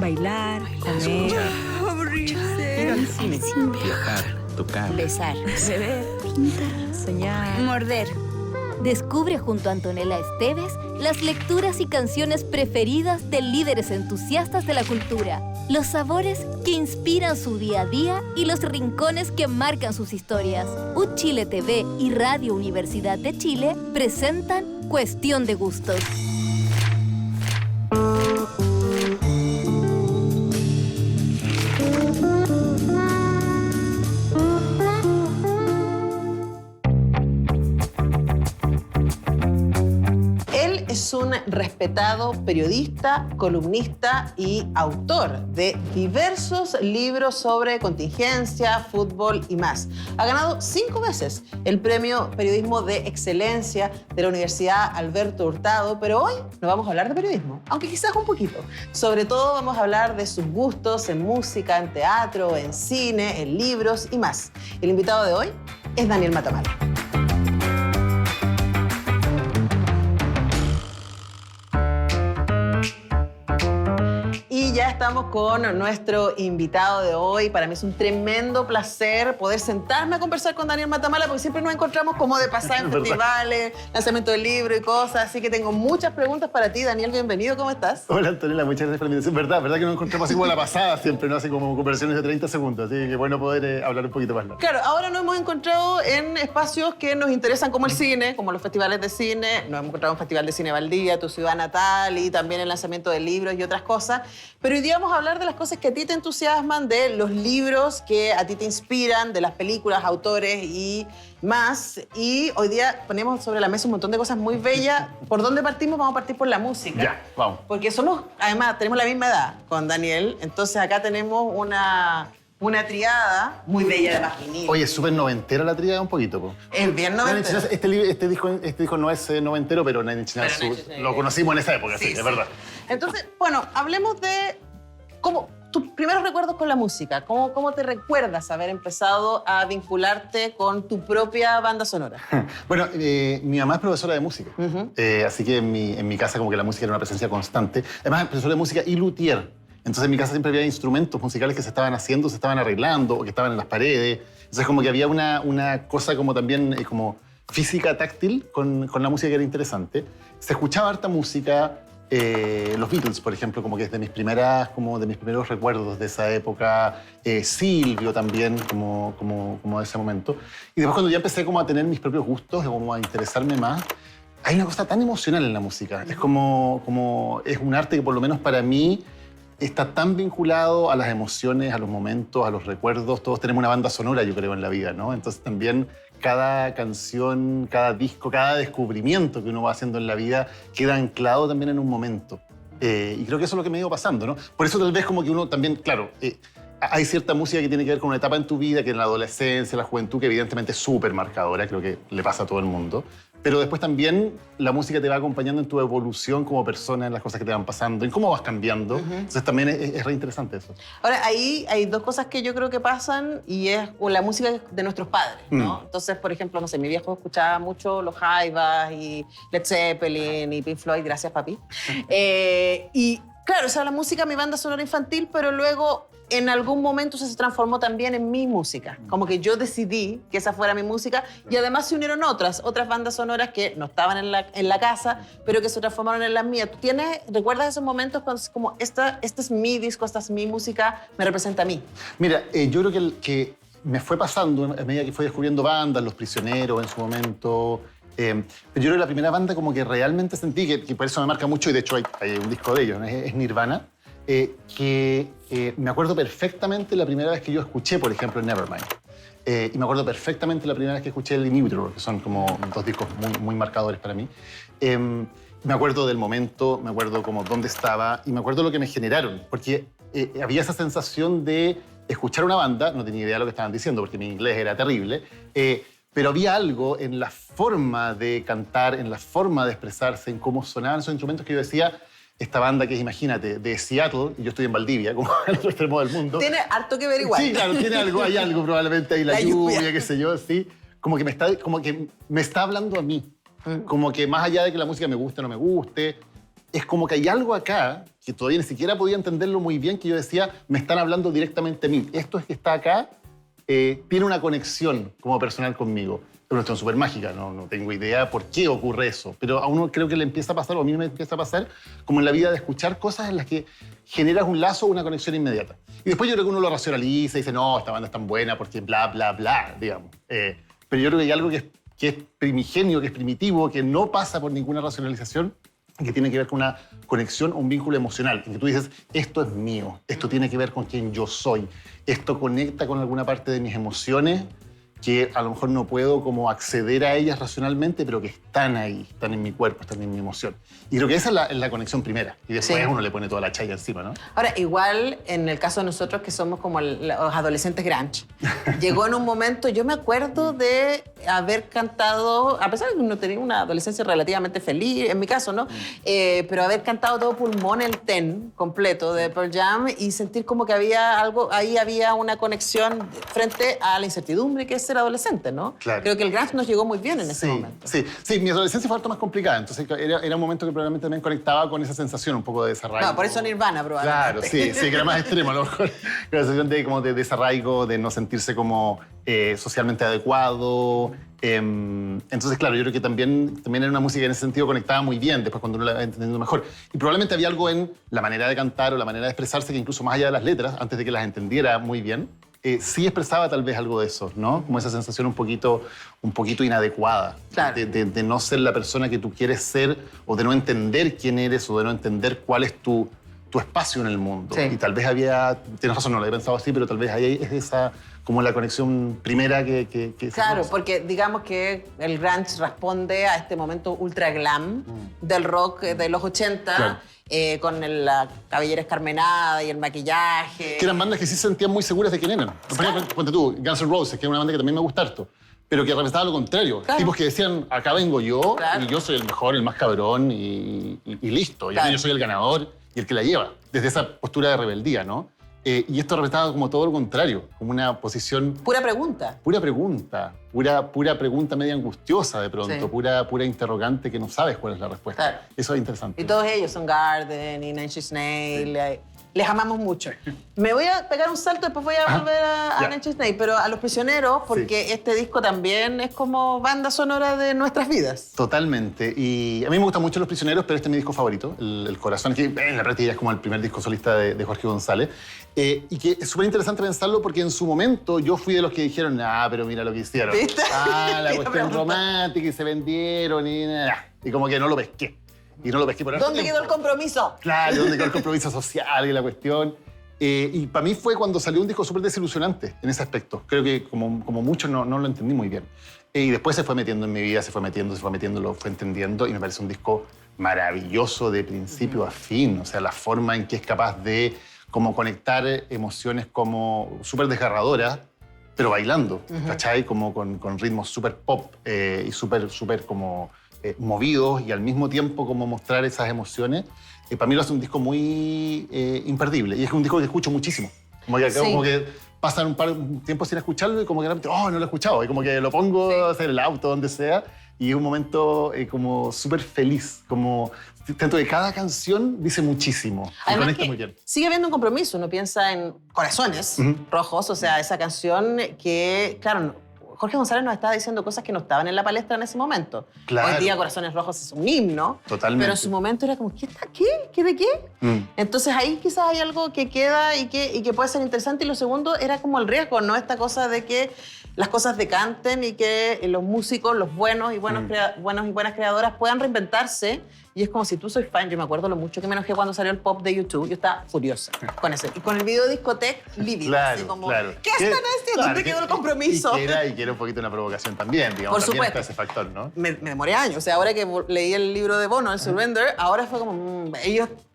Bailar, comer, Ir aburrirse, al cine, viajar, tocar, besar, beber, pintar, soñar. morder. Descubre junto a Antonella Esteves las lecturas y canciones preferidas de líderes entusiastas de la cultura, los sabores que inspiran su día a día y los rincones que marcan sus historias. Chile TV y Radio Universidad de Chile presentan Cuestión de Gustos. Es un respetado periodista, columnista y autor de diversos libros sobre contingencia, fútbol y más. Ha ganado 5 veces el Premio Periodismo de Excelencia de la Universidad Alberto Hurtado, pero hoy no vamos a hablar de periodismo, aunque quizás un poquito. Sobre todo vamos a hablar de sus gustos en música, en teatro, en cine, en libros y más. El invitado de hoy es Daniel Matamala. Y ya estamos con nuestro invitado de hoy. Para mí es un tremendo placer poder sentarme a conversar con Daniel Matamala, porque siempre nos encontramos como de pasar en festivales, lanzamiento de libros y cosas. Así que tengo muchas preguntas para ti. Daniel, bienvenido. ¿Cómo estás? Hola, Antonella. Muchas gracias por la invitación. Verdad que nos encontramos así como la pasada siempre, ¿no? Así como conversaciones de 30 segundos. Así que bueno poder hablar un poquito más largo. Claro, ahora nos hemos encontrado en espacios que nos interesan como el cine, como los festivales de cine. Nos hemos encontrado en Festival de Cine Valdivia, tu ciudad natal, y también el lanzamiento de libros y otras cosas. Pero hoy día vamos a hablar de las cosas que a ti te entusiasman, de los libros que a ti te inspiran, de las películas, autores y más. Y hoy día ponemos sobre la mesa un montón de cosas muy bellas. ¿Por dónde partimos? Vamos a partir por la música. Ya, vamos. Porque además, tenemos la misma edad con Daniel. Entonces acá tenemos una triada muy bella de vinil. Oye, es súper noventera la tríada un poquito, po. Es bien noventero. Este disco no es noventero, pero Nine Inch Nails lo conocimos en esa época, sí, es verdad. Entonces, bueno, hablemos de tus primeros recuerdos con la música. ¿Cómo te recuerdas haber empezado a vincularte con tu propia banda sonora? Bueno, mi mamá es profesora de música, así que en mi casa como que la música era una presencia constante. Además, es profesora de música y luthier. Entonces en mi casa siempre había instrumentos musicales que se estaban haciendo, se estaban arreglando o que estaban en las paredes. Entonces como que había una cosa como también como física táctil con la música que era interesante. Se escuchaba harta música. Los Beatles, por ejemplo, como que es de mis primeros recuerdos de esa época. Silvio también, como de ese momento. Y después cuando ya empecé como a tener mis propios gustos, como a interesarme más, hay una cosa tan emocional en la música. Es como es un arte que por lo menos para mí está tan vinculado a las emociones, a los momentos, a los recuerdos. Todos tenemos una banda sonora, yo creo, en la vida, ¿no? Entonces también cada canción, cada disco, cada descubrimiento que uno va haciendo en la vida queda anclado también en un momento. Y creo que eso es lo que me ha ido pasando, ¿no? Por eso tal vez como que uno también, claro, hay cierta música que tiene que ver con una etapa en tu vida, que en la adolescencia, la juventud, que evidentemente es súper marcadora, creo que le pasa a todo el mundo. Pero después también la música te va acompañando en tu evolución como persona, en las cosas que te van pasando, en cómo vas cambiando. Entonces también es re interesante eso. Ahora, ahí hay dos cosas que yo creo que pasan y es la música de nuestros padres, ¿no? Entonces, por ejemplo, no sé, mi viejo escuchaba mucho los Jaivas y Led Zeppelin y Pink Floyd, gracias papi. Y claro, esa es la música, mi banda sonora infantil, pero luego en algún momento se transformó también en mi música. Como que yo decidí que esa fuera mi música y además se unieron otras bandas sonoras que no estaban en la casa, pero que se transformaron en las mías. ¿Tú recuerdas esos momentos cuando es como, este es mi disco, esta es mi música, me representa a mí? Mira, yo creo que me fue pasando a medida que fui descubriendo bandas, Los Prisioneros en su momento. Pero yo creo que la primera banda como que realmente sentí, que por eso me marca mucho, y de hecho hay un disco de ellos, ¿no? Es Nirvana. Me acuerdo perfectamente la primera vez que yo escuché, por ejemplo, Nevermind. Y me acuerdo perfectamente la primera vez que escuché el Inhibitor, que son como dos discos muy marcadores para mí. Me acuerdo del momento, me acuerdo como dónde estaba y me acuerdo lo que me generaron, porque había esa sensación de escuchar una banda, no tenía idea de lo que estaban diciendo porque mi inglés era terrible, pero había algo en la forma de cantar, en la forma de expresarse, en cómo sonaban esos instrumentos que yo decía, esta banda que es, imagínate, de Seattle, y yo estoy en Valdivia, como al otro extremo del mundo. Tiene harto que ver igual. Sí, claro, hay algo probablemente ahí, la lluvia, qué sé yo, sí. Como que me está hablando a mí. Como que más allá de que la música me guste o no me guste, es como que hay algo acá que todavía ni siquiera podía entenderlo muy bien, que yo decía, me están hablando directamente a mí. Esto es que está acá, tiene una conexión como personal conmigo. Es una cuestión súper mágica, no tengo idea por qué ocurre eso, pero a uno creo que le empieza a pasar, o a mí me empieza a pasar, como en la vida de escuchar cosas en las que generas un lazo o una conexión inmediata. Y después yo creo que uno lo racionaliza y dice, no, esta banda es tan buena porque bla, bla, bla, digamos. Pero yo creo que hay algo que es primigenio, que es primitivo, que no pasa por ninguna racionalización, que tiene que ver con una conexión o un vínculo emocional, en que tú dices, esto es mío, esto tiene que ver con quién yo soy, esto conecta con alguna parte de mis emociones que a lo mejor no puedo como acceder a ellas racionalmente, pero que están ahí, están en mi cuerpo, están en mi emoción. Y creo que esa es la conexión primera. Y después uno le pone toda la chaya encima, ¿no? Ahora, igual en el caso de nosotros que somos como los adolescentes grunge, llegó en un momento, yo me acuerdo de haber cantado, a pesar de que uno tenía una adolescencia relativamente feliz, en mi caso, ¿no? Pero haber cantado todo pulmón el Ten completo de Pearl Jam y sentir como que había algo, ahí había una conexión frente a la incertidumbre que es ser adolescente, ¿no? Claro. Creo que el grunge nos llegó muy bien en ese momento. Sí, mi adolescencia fue harto más complicada, entonces era un momento que probablemente también conectaba con esa sensación un poco de desarraigo. No, por eso Nirvana probablemente. Claro, sí, que era más extremo a lo mejor. La sensación de, como de desarraigo, de no sentirse como socialmente adecuado. Entonces, claro, yo creo que también era una música que en ese sentido conectaba muy bien después cuando uno la iba entendiendo mejor. Y probablemente había algo en la manera de cantar o la manera de expresarse que incluso más allá de las letras, antes de que las entendiera muy bien, sí expresaba tal vez algo de eso, ¿no? Como esa sensación un poquito inadecuada. Claro. De no ser la persona que tú quieres ser o de no entender quién eres o de no entender cuál es tu espacio en el mundo. Sí. Y tal vez tienes razón, no lo había pensado así, pero tal vez ahí es esa como la conexión primera que Claro, porque digamos que el grunge responde a este momento ultra glam del rock de los 80, Claro. Con la cabellera escarmenada y el maquillaje. Que eran bandas que sí se sentían muy seguras de quién eran. Por ejemplo, ponte tú, Guns N' Roses, que era una banda que también me gusta harto, pero que representaba lo contrario. Claro. Tipos que decían, acá vengo yo, Claro. y yo soy el mejor, el más cabrón, y listo. Y Claro. yo soy el ganador y el que la lleva. Desde esa postura de rebeldía, ¿no? Y esto representaba como todo lo contrario, como una posición... Pura pregunta. Pura pregunta media angustiosa de pronto, Sí. pura interrogante que no sabes cuál es la respuesta. Claro. Eso es interesante. Y todos ellos son Garden y Nine Inch Nails. Les amamos mucho. Me voy a pegar un salto, después voy a volver a ya. Nine Inch Nails, pero a Los Prisioneros, porque este disco también es como banda sonora de nuestras vidas. Totalmente. Y a mí me gustan mucho Los Prisioneros, pero este es mi disco favorito, El Corazón, que en la práctica es como el primer disco solista de Jorge González. Y que es súper interesante pensarlo porque en su momento yo fui de los que dijeron, pero mira lo que hicieron. ¿Viste? La Te iba a cuestión preguntar. romántica y se vendieron y como que no lo pesqué. Y no lo pesqué por harto ¿Dónde tiempo. quedó el compromiso? Claro, ¿dónde quedó el compromiso social y la cuestión? Y para mí fue cuando salió un disco súper desilusionante en ese aspecto. Creo que como muchos no lo entendí muy bien. Y después se fue metiendo en mi vida, se fue metiendo, lo fue entendiendo y me parece un disco maravilloso de principio a fin. O sea, la forma en que es capaz de como conectar emociones como súper desgarradoras, pero bailando, ¿cachai? Como con ritmos súper pop y súper como movidos y al mismo tiempo como mostrar esas emociones. Para mí lo hace un disco muy imperdible. Y es un disco que escucho muchísimo. Como que, Sí. como que pasan un tiempo sin escucharlo y como que de repente, no lo he escuchado. Y como que lo pongo a hacer el auto, donde sea. Y es un momento como súper feliz. Como tanto que cada canción dice muchísimo. Y Además conecta que muy bien. sigue habiendo un compromiso. Uno piensa en Corazones Rojos, o sea, esa canción que, claro, Jorge González nos estaba diciendo cosas que no estaban en la palestra en ese momento. Claro. Hoy día Corazones Rojos es un himno. Totalmente. Pero en su momento era como, ¿qué está qué? ¿Qué de qué? Entonces ahí quizás hay algo que queda y que puede ser interesante. Y lo segundo era como el riesgo, ¿no? Esta cosa de que las cosas decanten y que los músicos, los buenos y buenas creadoras puedan reinventarse. Y es como si tú soy fan, yo me acuerdo lo mucho que me enojé cuando salió el pop de YouTube, yo estaba furiosa con ese. Y con el video discoteca, lívida. Así como, ¿qué están haciendo? ¿Dónde quedó el compromiso? Y que era un poquito una provocación también, digamos. Por también supuesto. está ese factor, ¿no? Me demoré años. O sea, ahora que leí el libro de Bono, el Surrender, ahora fue como,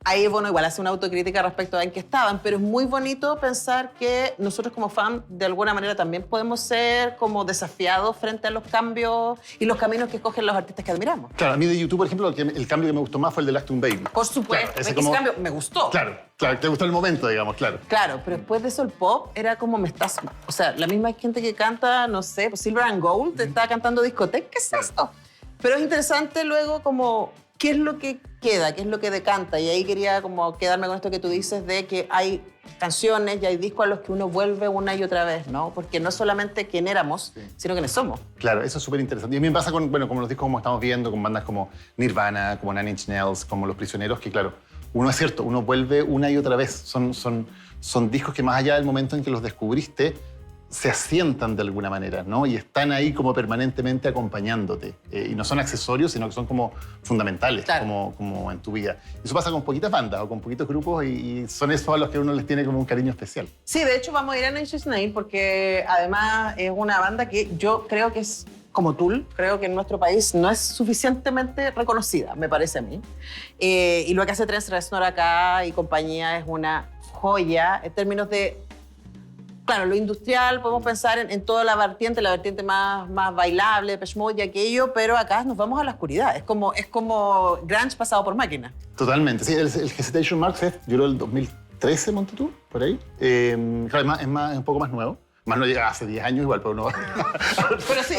ahí Bono igual hace una autocrítica respecto a en qué estaban, pero es muy bonito pensar que nosotros como fan, de alguna manera, también podemos ser como desafiados frente a los cambios y los caminos que escogen los artistas que admiramos. Claro, a mí de YouTube, por ejemplo, el cambio que me gustó más fue el de Last Tune Baby. Por supuesto, Claro, ese ese cambio me gustó. Claro, te gustó el momento, digamos, claro. Claro, pero después de eso el pop era como o sea, la misma gente que canta, no sé, pues Silver and Gold, estaba cantando discoteca, ¿qué es esto? Pero es interesante luego como ¿qué es lo que queda? ¿Qué es lo que decanta? Y ahí quería como quedarme con esto que tú dices de que hay canciones y hay discos a los que uno vuelve una y otra vez, ¿no? Porque no es solamente quién éramos, sino quiénes somos. Claro, eso es súper interesante. Y a mí me pasa con, bueno, como los discos como estamos viendo, con bandas como Nirvana, como Nine Inch Nails, como Los Prisioneros, que claro, uno es cierto, uno vuelve una y otra vez. Son discos que más allá del momento en que los descubriste, se asientan de alguna manera, ¿no? Y están ahí como permanentemente acompañándote. Y no son accesorios, sino que son como fundamentales, Claro. como en tu vida. Eso pasa con poquitas bandas o con poquitos grupos y son esos a los que uno les tiene como un cariño especial. Sí, de hecho vamos a ir a Nine Inch Nails porque además es una banda que yo creo que es como Tool, creo que en nuestro país no es suficientemente reconocida, me parece a mí. Y lo que hace Trent Reznor acá y compañía es una joya en términos de, claro, lo industrial, podemos pensar en toda la vertiente más bailable, Depeche Mode y aquello, pero acá nos vamos a la oscuridad. Es como grunge pasado por máquina. Totalmente. Sí, el Hesitation Mark V, yo creo el 2013, monte tú, por ahí. Claro, es un poco más nuevo. Más no llega hace 10 años igual, pero no. Pero sí,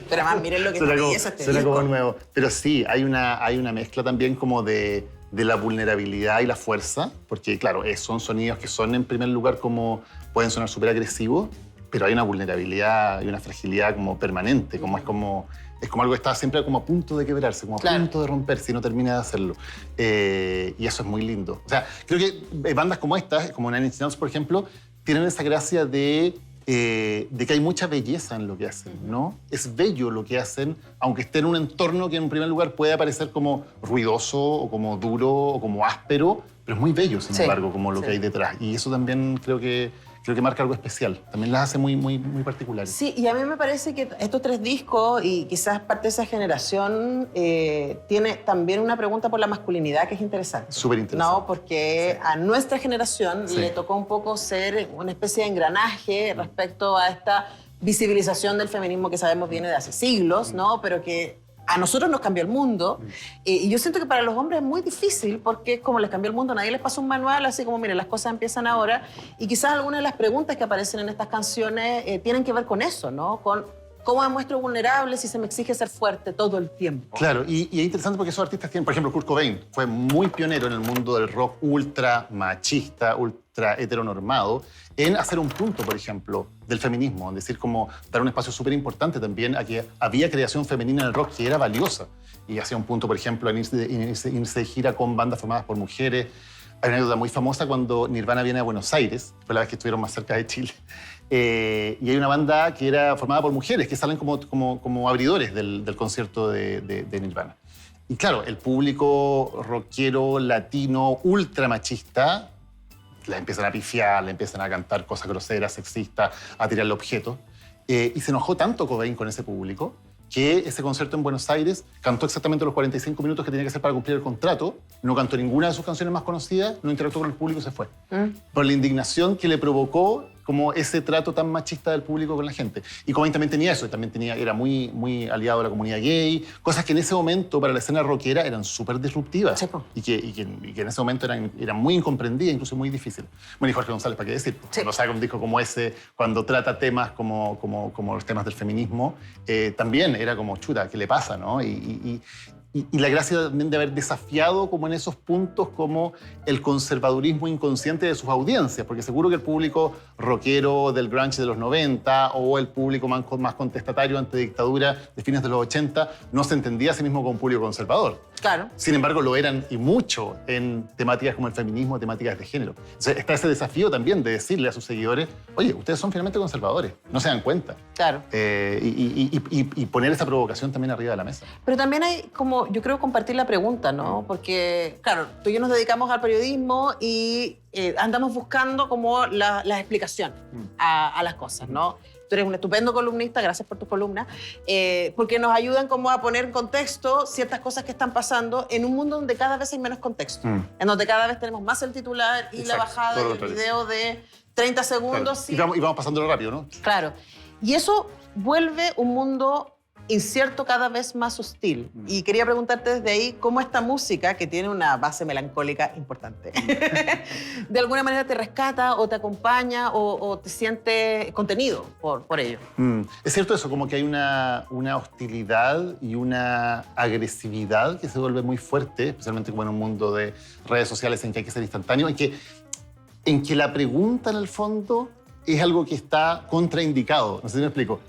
pero además miren lo que suena como, belleza este suena disco. como nuevo. Pero sí, hay una mezcla también como de la vulnerabilidad y la fuerza, porque claro, son sonidos que son en primer lugar como pueden sonar súper agresivos, pero hay una vulnerabilidad y una fragilidad como permanente, como es como algo que está siempre como a punto de quebrarse, como a punto de romperse y no termina de hacerlo. Y eso es muy lindo. O sea, creo que bandas como estas, como Nine Inch Nails, por ejemplo, tienen esa gracia de que hay mucha belleza en lo que hacen, ¿no? Es bello lo que hacen, aunque esté en un entorno que en primer lugar puede parecer como ruidoso o como duro o como áspero, pero es muy bello, sin embargo, como lo que hay detrás. Y eso también creo que marca algo especial. También las hace muy, muy, muy particulares. Sí, y a mí me parece que estos 3 discos y quizás parte de esa generación tiene también una pregunta por la masculinidad que es interesante. Súper interesante. No, porque a nuestra generación le tocó un poco ser una especie de engranaje respecto a esta visibilización del feminismo que sabemos viene de hace siglos, ¿no? Pero que a nosotros nos cambió el mundo. Y yo siento que para los hombres es muy difícil porque como les cambió el mundo, nadie les pasó un manual así como, miren, las cosas empiezan ahora. Y quizás algunas de las preguntas que aparecen en estas canciones tienen que ver con eso, ¿no? Con cómo me muestro vulnerable si se me exige ser fuerte todo el tiempo. Claro, y es interesante porque esos artistas tienen, por ejemplo, Kurt Cobain fue muy pionero en el mundo del rock ultra machista, ultra heteronormado, en hacer un punto, por ejemplo, del feminismo, es decir, como dar un espacio súper importante también a que había creación femenina en el rock que era valiosa. Y hacía un punto, por ejemplo, en irse de gira con bandas formadas por mujeres. Hay una anécdota muy famosa cuando Nirvana viene a Buenos Aires, fue la vez que estuvieron más cerca de Chile. Y hay una banda que era formada por mujeres que salen como abridores del concierto de Nirvana. Y claro, el público rockero, latino, ultra machista, la empiezan a pifiar, le empiezan a cantar cosas groseras, sexistas, a tirarle objetos. Y se enojó tanto Cobain con ese público que ese concierto en Buenos Aires cantó exactamente los 45 minutos que tenía que hacer para cumplir el contrato, no cantó ninguna de sus canciones más conocidas, no interactuó con el público y se fue. Por la indignación que le provocó como ese trato tan machista del público con la gente. Y Cobain también tenía eso, era muy, muy aliado a la comunidad gay, cosas que en ese momento para la escena rockera eran súper disruptivas y que en ese momento eran muy incomprendidas, incluso muy difíciles. Bueno, y Jorge González, ¿para qué decir? Cuando saca un disco como ese, cuando trata temas como los temas del feminismo, también era como, chuta, ¿qué le pasa, no? Y la gracia también de haber desafiado como en esos puntos como el conservadurismo inconsciente de sus audiencias, porque seguro que el público rockero del grunge de los 90 o el público más contestatario ante dictadura de fines de los 80 no se entendía a sí mismo como un público conservador. Claro. Sin embargo, lo eran y mucho en temáticas como el feminismo, temáticas de género. Entonces, está ese desafío también de decirle a sus seguidores, oye, ustedes son finalmente conservadores, no se dan cuenta. Claro. Y poner esa provocación también arriba de la mesa. Pero también hay como, yo creo, compartir la pregunta, ¿no? Porque, claro, tú y yo nos dedicamos al periodismo y andamos buscando como las explicaciones a las cosas, ¿no? Tú eres un estupendo columnista, gracias por tus columnas, porque nos ayudan como a poner en contexto ciertas cosas que están pasando en un mundo donde cada vez hay menos contexto, en donde cada vez tenemos más el titular y la bajada del video de 30 segundos. Claro. Y vamos pasándolo rápido, ¿no? Claro. Y eso vuelve un mundo incierto, cada vez más hostil. Y quería preguntarte desde ahí cómo esta música, que tiene una base melancólica importante, de alguna manera te rescata o te acompaña o te sientes contenido por ello. Es cierto eso, como que hay una hostilidad y una agresividad que se vuelve muy fuerte, especialmente como en un mundo de redes sociales en que hay que ser instantáneo, en que la pregunta en el fondo es algo que está contraindicado. No sé si me explico.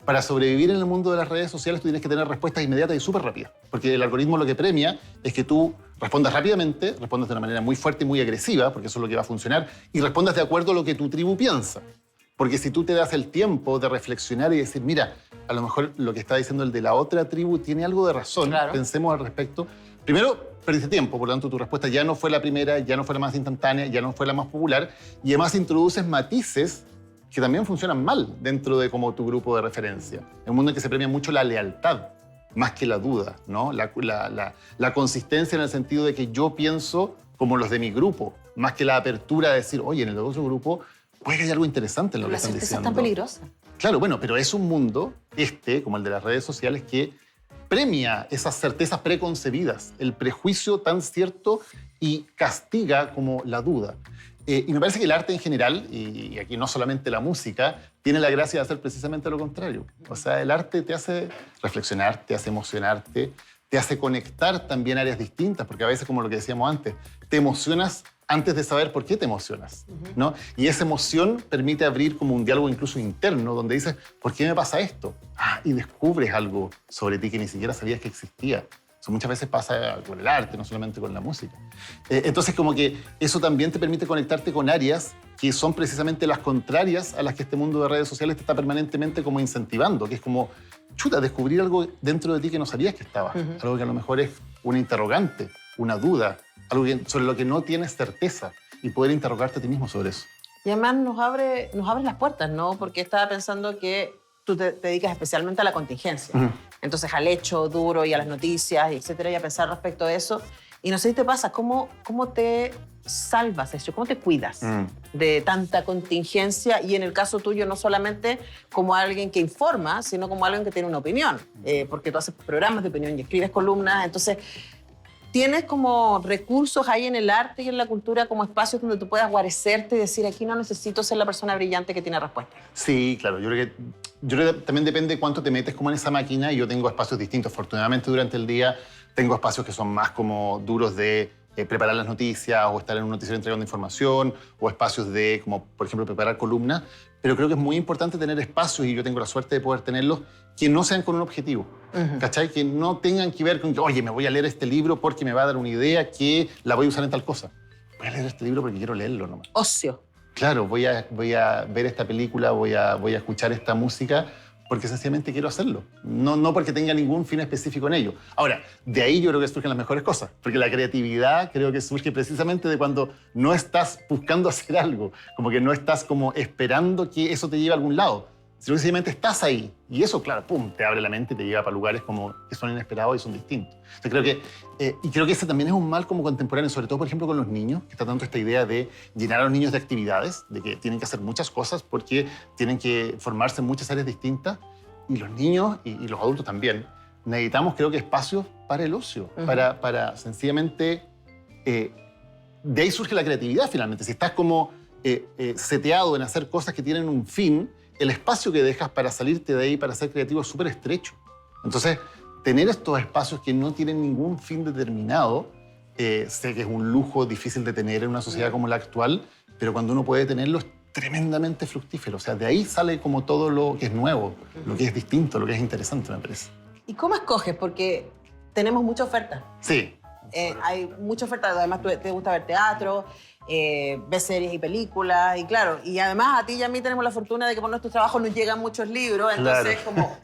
Para sobrevivir en el mundo de las redes sociales tú tienes que tener respuestas inmediatas y súper rápidas, porque el algoritmo lo que premia es que tú respondas rápidamente, respondas de una manera muy fuerte y muy agresiva, porque eso es lo que va a funcionar, y respondas de acuerdo a lo que tu tribu piensa. Porque si tú te das el tiempo de reflexionar y decir, mira, a lo mejor lo que está diciendo el de la otra tribu tiene algo de razón, claro, pensemos al respecto. Primero, perdiste tiempo, por lo tanto tu respuesta ya no fue la primera, ya no fue la más instantánea, ya no fue la más popular, y además introduces matices que también funcionan mal dentro de como tu grupo de referencia. En un mundo en que se premia mucho la lealtad, más que la duda, ¿no? La consistencia en el sentido de que yo pienso como los de mi grupo, más que la apertura de decir, oye, en el otro grupo puede que haya algo interesante en lo que están diciendo. La certeza es tan peligrosa. Claro, bueno, pero es un mundo, como el de las redes sociales, que premia esas certezas preconcebidas, el prejuicio tan cierto y castiga como la duda. Y me parece que el arte en general, y aquí no solamente la música, tiene la gracia de hacer precisamente lo contrario. O sea, el arte te hace reflexionar, te hace emocionarte, te hace conectar también áreas distintas, porque a veces, como lo que decíamos antes, te emocionas antes de saber por qué te emocionas, ¿no? Y esa emoción permite abrir como un diálogo incluso interno, donde dices, ¿por qué me pasa esto? Y descubres algo sobre ti que ni siquiera sabías que existía. Eso muchas veces pasa con el arte, no solamente con la música. Entonces, como que eso también te permite conectarte con áreas que son precisamente las contrarias a las que este mundo de redes sociales te está permanentemente como incentivando, que es como, chuta, descubrir algo dentro de ti que no sabías que estaba. Algo que a lo mejor es una interrogante, una duda, algo sobre lo que no tienes certeza y poder interrogarte a ti mismo sobre eso. Y además nos abre las puertas, ¿no? Porque estaba pensando que tú te dedicas especialmente a la contingencia. Entonces, al hecho duro y a las noticias, y etcétera, y a pensar respecto a eso. Y no sé si te pasa, ¿cómo te salvas eso? ¿Cómo te cuidas de tanta contingencia? Y en el caso tuyo, no solamente como alguien que informa, sino como alguien que tiene una opinión. Porque tú haces programas de opinión y escribes columnas. Entonces, ¿tienes como recursos ahí en el arte y en la cultura como espacios donde tú puedas guarecerte y decir, aquí no necesito ser la persona brillante que tiene respuesta? Sí, claro. Yo creo que también depende cuánto te metes como en esa máquina, y yo tengo espacios distintos. Afortunadamente, durante el día tengo espacios que son más como duros de preparar las noticias o estar en un noticiero entregando información, o espacios de, como por ejemplo, preparar columnas. Pero creo que es muy importante tener espacios, y yo tengo la suerte de poder tenerlos, que no sean con un objetivo, ¿cachai? Que no tengan que ver con que, oye, me voy a leer este libro porque me va a dar una idea que la voy a usar en tal cosa. Voy a leer este libro porque quiero leerlo nomás. Ocio. Claro, voy a ver esta película, voy a escuchar esta música porque sencillamente quiero hacerlo. No porque tenga ningún fin específico en ello. Ahora, de ahí yo creo que surgen las mejores cosas, porque la creatividad creo que surge precisamente de cuando no estás buscando hacer algo, como que no estás como esperando que eso te lleve a algún lado, sino que sencillamente estás ahí. Y eso, claro, pum, te abre la mente y te lleva para lugares como que son inesperados y son distintos. Entonces creo que ese también es un mal como contemporáneo, sobre todo, por ejemplo, con los niños, que está tanto esta idea de llenar a los niños de actividades, de que tienen que hacer muchas cosas porque tienen que formarse en muchas áreas distintas. Y los niños y los adultos también necesitamos, creo que, espacios para el ocio, para sencillamente... de ahí surge la creatividad, finalmente. Si estás como seteado en hacer cosas que tienen un fin, el espacio que dejas para salirte de ahí, para ser creativo, es súper estrecho. Entonces, tener estos espacios que no tienen ningún fin determinado, sé que es un lujo difícil de tener en una sociedad como la actual, pero cuando uno puede tenerlo es tremendamente fructífero. O sea, de ahí sale como todo lo que es nuevo, lo que es distinto, lo que es interesante, me parece. ¿Y cómo escoges? Porque tenemos mucha oferta. Sí. Hay mucha oferta. Además, te gusta ver teatro, ves series y películas. Y claro, y además a ti y a mí tenemos la fortuna de que por nuestros trabajos nos llegan muchos libros. Entonces, claro. como...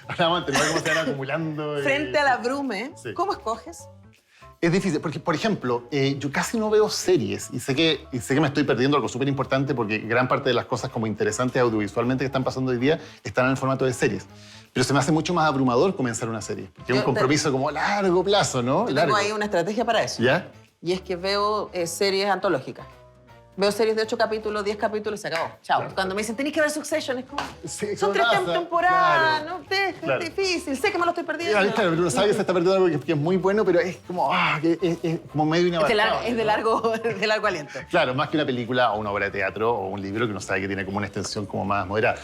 Ahora vamos a tener cómo se van acumulando. Frente a la brume, sí. ¿Cómo escoges? Es difícil, porque, por ejemplo, yo casi no veo series y sé que me estoy perdiendo algo súper importante, porque gran parte de las cosas como interesantes audiovisualmente que están pasando hoy día están en el formato de series. Pero se me hace mucho más abrumador comenzar una serie, porque es un compromiso como a largo plazo, ¿no? Yo tengo ahí una estrategia para eso. ¿Ya? Y es que veo series antológicas. Veo series de 8 capítulos, 10 capítulos, se acabó. Chao. Claro. Cuando me dicen, tenés que ver Succession, es como, Sí, son ¿qué 3 pasa? temporadas, Claro. ¿no? Es Claro. difícil, sé que me lo estoy perdiendo. Claro, pero uno sabe que se está perdiendo algo que es muy bueno, pero es como, es como medio inabarcable. Es de largo aliento. Claro, más que una película o una obra de teatro o un libro que uno sabe que tiene como una extensión como más moderada.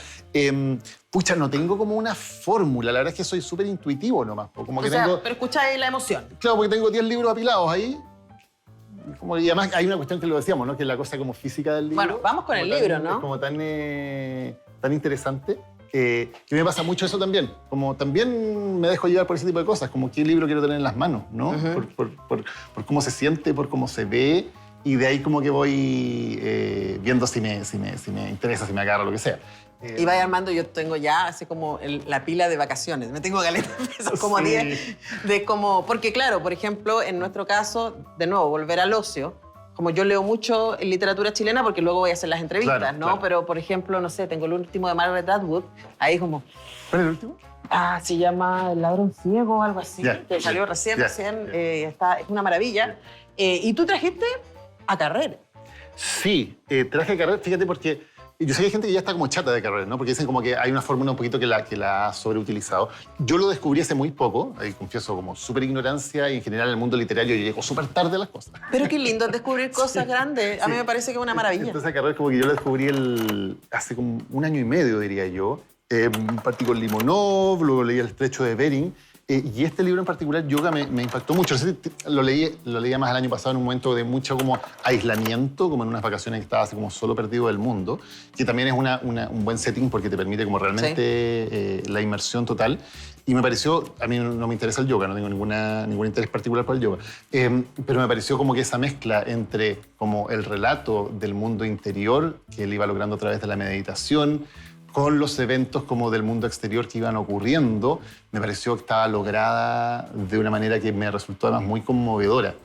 Pucha, no tengo como una fórmula, la verdad es que soy súper intuitivo nomás. Como que O sea, tengo, pero escucháis la emoción. claro, porque tengo 10 libros apilados ahí. Y además hay una cuestión que lo decíamos, ¿no? Que es la cosa como física del libro. Bueno, vamos con como el libro, ¿no? Es como tan interesante. Que me pasa mucho eso también. Como también me dejo llevar por ese tipo de cosas, como qué libro quiero tener en las manos, ¿no? Por cómo se siente, por cómo se ve, y de ahí como que voy viendo si me interesa, si me agarra, lo que sea. Y vaya armando, yo tengo ya así como la pila de vacaciones. Me tengo galetas, son como Sí. 10 de como... Porque claro, por ejemplo, en nuestro caso, de nuevo, volver al ocio. Como yo leo mucho en literatura chilena porque luego voy a hacer las entrevistas, Claro, ¿no? claro. Pero, por ejemplo, no sé, tengo el último de Margaret Atwood. Ahí como... ¿Cuál es el último? Se llama El ladrón ciego o algo así. Ya, que salió ya, recién. ya. Es una maravilla. Y tú trajiste a Carrera. Sí, traje Carrer, fíjate, porque yo sé que hay gente que ya está como chata de Carrer, ¿no? Porque dicen como que hay una fórmula un poquito que la ha sobreutilizado. Yo lo descubrí hace muy poco, ahí confieso como súper ignorancia, y en general en el mundo literario yo llego súper tarde a las cosas. Pero qué lindo es descubrir cosas grandes. A mí me parece que es una maravilla. Entonces a Carrer como que yo lo descubrí hace como 1 año y medio, diría yo. Partí con Limonov, luego leí El estrecho de Bering. Y este libro en particular, Yoga, me impactó mucho. No sé si lo leía más el año pasado en un momento de mucho como aislamiento, como en unas vacaciones que estaba así como solo perdido del mundo, que también es un buen setting porque te permite como realmente la inmersión total. Y me pareció, a mí no me interesa el yoga, no tengo ningún interés particular por el yoga, pero me pareció como que esa mezcla entre como el relato del mundo interior que él iba logrando a través de la meditación, con los eventos como del mundo exterior que iban ocurriendo, me pareció que estaba lograda de una manera que me resultó además muy conmovedora.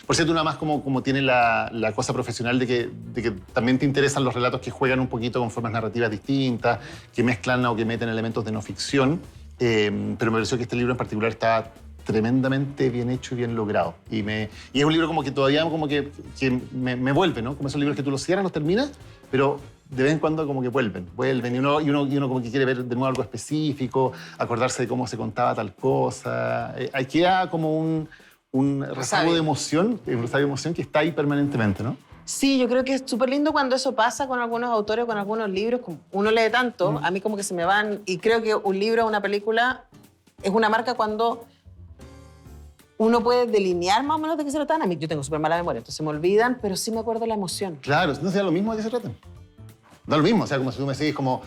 Por cierto, una más como tiene la cosa profesional de que también te interesan los relatos que juegan un poquito con formas narrativas distintas, que mezclan o que meten elementos de no ficción, pero me pareció que este libro en particular estaba tremendamente bien hecho y bien logrado. Y es un libro como que todavía como que me vuelve, ¿no? Como esos libros que tú los cierras, los terminas, pero de vez en cuando como que vuelven y uno como que quiere ver de nuevo algo específico, acordarse de cómo se contaba tal cosa. Ahí queda como un rezago de emoción, un rezago de emoción que está ahí permanentemente, ¿no? Sí, yo creo que es súper lindo cuando eso pasa con algunos autores, con algunos libros. Como uno lee tanto, a mí como que se me van... Y creo que un libro o una película es una marca cuando uno puede delinear más o menos de qué se tratan. A mí yo tengo súper mala memoria, entonces me olvidan, pero sí me acuerdo la emoción. Claro, no sea lo mismo de qué se trata. No lo mismo, o sea, como si tú me seguís como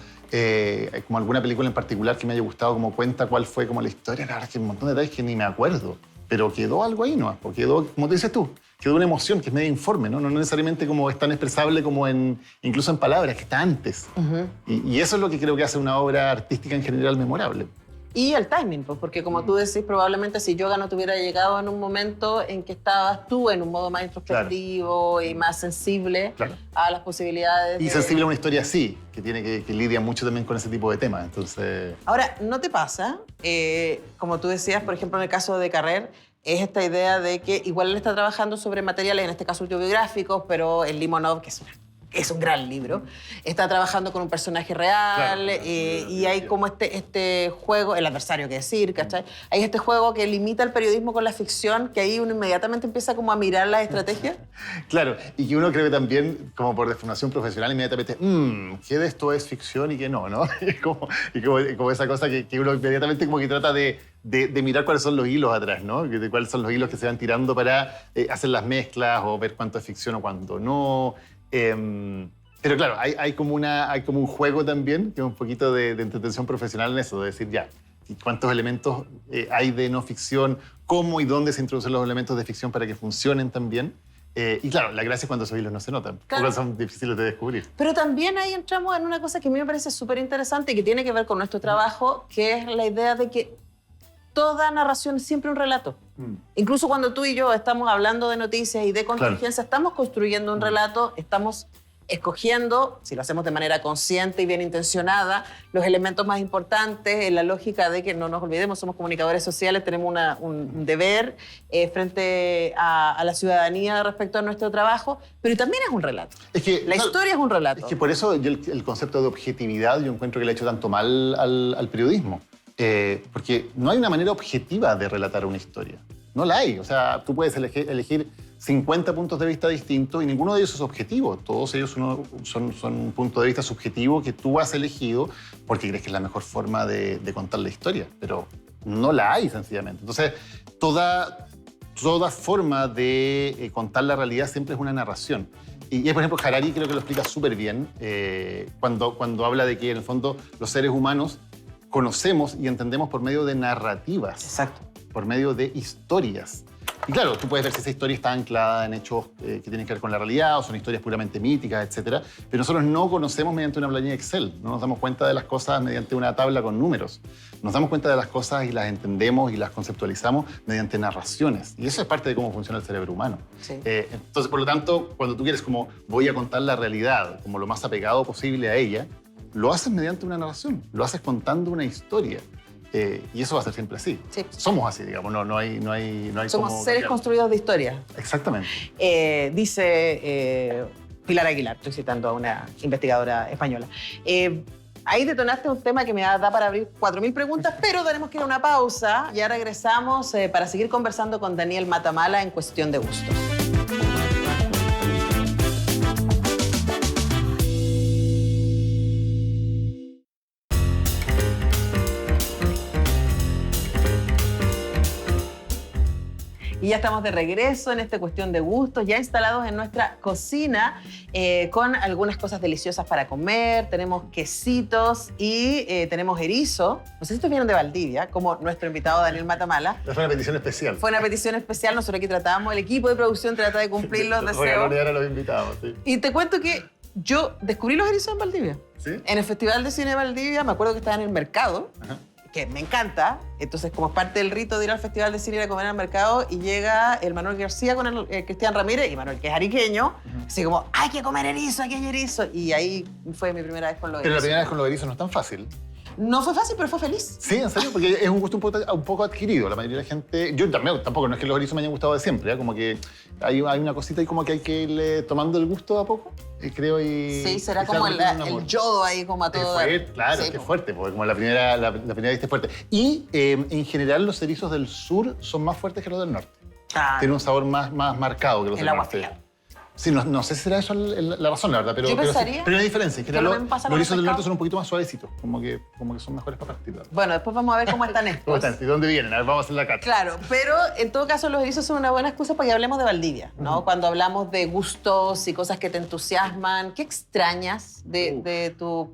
alguna película en particular que me haya gustado, como cuenta cuál fue como la historia, la verdad es que hay un montón de detalles que ni me acuerdo, pero quedó algo ahí, ¿no? Porque quedó, como te dices tú, quedó una emoción que es medio informe, ¿no? No necesariamente como es tan expresable como incluso en palabras, que está antes. Y eso es lo que creo que hace una obra artística en general memorable. Y el timing, pues, porque como tú decís, probablemente si Yoga no te hubiera llegado en un momento en que estabas tú en un modo más introspectivo y más sensible a las posibilidades. Y sensible a una historia así, que lidia mucho también con ese tipo de temas. Entonces... Ahora, ¿no te pasa? Como tú decías, por ejemplo, en el caso de Carrer, es esta idea de que igual él está trabajando sobre materiales, en este caso autobiográficos, pero el Limonov, que es un gran libro, está trabajando con un personaje real, y hay como este juego, el adversario que decir, ¿cachai? Hay este juego que limita el periodismo con la ficción, que ahí uno inmediatamente empieza como a mirar las estrategias. Claro, y que uno cree también, como por deformación profesional, inmediatamente, ¿qué de esto es ficción y qué no, ¿no? Y como esa cosa que uno inmediatamente como que trata de mirar cuáles son los hilos atrás, ¿no? De cuáles son los hilos que se van tirando para hacer las mezclas o ver cuánto es ficción o cuánto no. Pero claro, hay como un juego también, que es un poquito de entretención profesional en eso, de decir ya, cuántos elementos hay de no ficción, cómo y dónde se introducen los elementos de ficción para que funcionen también. Y claro, la gracia es cuando esos hilos no se notan, porque son difíciles de descubrir. Pero también ahí entramos en una cosa que a mí me parece súper interesante y que tiene que ver con nuestro trabajo, que es la idea de que toda narración es siempre un relato. Incluso cuando tú y yo estamos hablando de noticias y de contingencia, estamos construyendo un relato, estamos escogiendo, si lo hacemos de manera consciente y bien intencionada, los elementos más importantes en la lógica de que no nos olvidemos, somos comunicadores sociales, tenemos un deber frente a la ciudadanía respecto a nuestro trabajo, pero también es un relato. Es que, la historia es un relato. Es que por eso yo el concepto de objetividad yo encuentro que le ha hecho tanto mal al periodismo. Porque no hay una manera objetiva de relatar una historia. No la hay. O sea, tú puedes elegir 50 puntos de vista distintos y ninguno de ellos es objetivo. Todos ellos son un punto de vista subjetivo que tú has elegido porque crees que es la mejor forma de contar la historia. Pero no la hay, sencillamente. Entonces, toda forma de contar la realidad siempre es una narración. Y por ejemplo, Harari creo que lo explica súper bien cuando habla de que, en el fondo, los seres humanos conocemos y entendemos por medio de narrativas. Exacto. Por medio de historias. Y claro, tú puedes ver si esa historia está anclada en hechos que tienen que ver con la realidad o son historias puramente míticas, etc. Pero nosotros no conocemos mediante una planilla Excel. No nos damos cuenta de las cosas mediante una tabla con números. Nos damos cuenta de las cosas y las entendemos y las conceptualizamos mediante narraciones. Y eso es parte de cómo funciona el cerebro humano. Sí. Entonces, por lo tanto, cuando tú quieres como voy a contar la realidad como lo más apegado posible a ella, lo haces mediante una narración. Lo haces contando una historia. Y eso va a ser siempre así. Sí. Somos así, digamos, no hay Somos como seres cambiar. construidos de historia. Exactamente. Dice Pilar Aguilar, estoy citando a una investigadora española. Ahí detonaste un tema que me da para abrir 4.000 preguntas, pero tenemos que ir a una pausa. Ya regresamos para seguir conversando con Daniel Matamala en Cuestión de Gustos. Y ya estamos de regreso en esta Cuestión de Gustos, ya instalados en nuestra cocina con algunas cosas deliciosas para comer. Tenemos quesitos y tenemos erizo. No sé si estos vienen de Valdivia, como nuestro invitado Daniel Matamala. Fue una petición especial. Fue una petición especial, nosotros aquí tratamos, el equipo de producción trata de cumplir los deseos. Regalonear a los invitados, sí. Y te cuento que yo descubrí los erizos en Valdivia. ¿Sí? En el Festival de Cine de Valdivia, me acuerdo que estaba en el mercado. Ajá. Que me encanta. Entonces, como es parte del rito de ir al Festival de Cine y ir a comer al mercado, y llega el Manuel García con el Cristian Ramírez, y Manuel, que es ariqueño, así como, hay que comer erizo, aquí hay erizo. Y ahí fue mi primera vez con los Pero la erizos. primera vez con los erizos no es tan fácil. No fue fácil, pero fue feliz. Sí, en serio, porque es un gusto un poco adquirido. La mayoría de la gente... Yo también, tampoco, no es que los erizos me hayan gustado de siempre, ¿eh? Como que hay una cosita y como que hay que irle tomando el gusto a poco, creo, y... Sí, será y como se va convirtiendo en un el amor. yodo ahí, como a todo. Claro, Sí, es que es po. fuerte, porque como la primera vista es fuerte. Y en general los erizos del sur son más fuertes que los del norte. Ah, Tienen un sabor más marcado que los el del agua norte. fría. Sí, no sé si será eso la razón, la verdad, pero, Yo pero, sí, pensaría pero hay diferencia. En que general, lo mismo pasa los con erizos el del norte pescado. son un poquito más suavecitos, como que son mejores para partir. Bueno, después vamos a ver cómo están estos. ¿Cómo están? ¿Y dónde vienen? A ver, vamos a hacer la cata. Claro, pero en todo caso los erizos son una buena excusa para que hablemos de Valdivia, ¿no? Cuando hablamos de gustos y cosas que te entusiasman, ¿qué extrañas de tu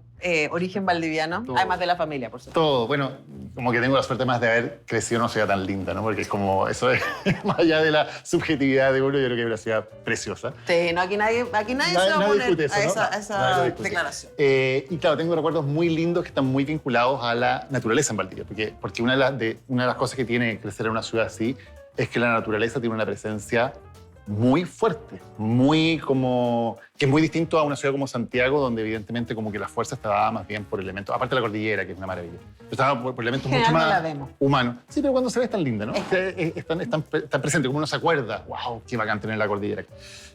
origen valdiviano? Todo. Además de la familia, por supuesto. Todo, bueno, como que tengo la suerte más de haber crecido en una ciudad tan linda, ¿no? Porque es como, eso es, más allá de la subjetividad de uno, yo creo que es una ciudad preciosa. Sí, no, aquí nadie se va a Nadie poner discute eso, a ¿no? esa Nadie lo discute. declaración. Y claro, tengo recuerdos muy lindos que están muy vinculados a la naturaleza en Valdivia, porque una de las cosas que tiene crecer en una ciudad así es que la naturaleza tiene una presencia muy fuerte, que es muy distinto a una ciudad como Santiago, donde evidentemente como que la fuerza está dada más bien por elementos, aparte de la cordillera, que es una maravilla, pero está dada por elementos En mucho general no más la vemos. humanos. Sí, pero cuando se ve es tan linda, ¿no? Están presentes, como uno se acuerda, wow, qué bacán tener la cordillera.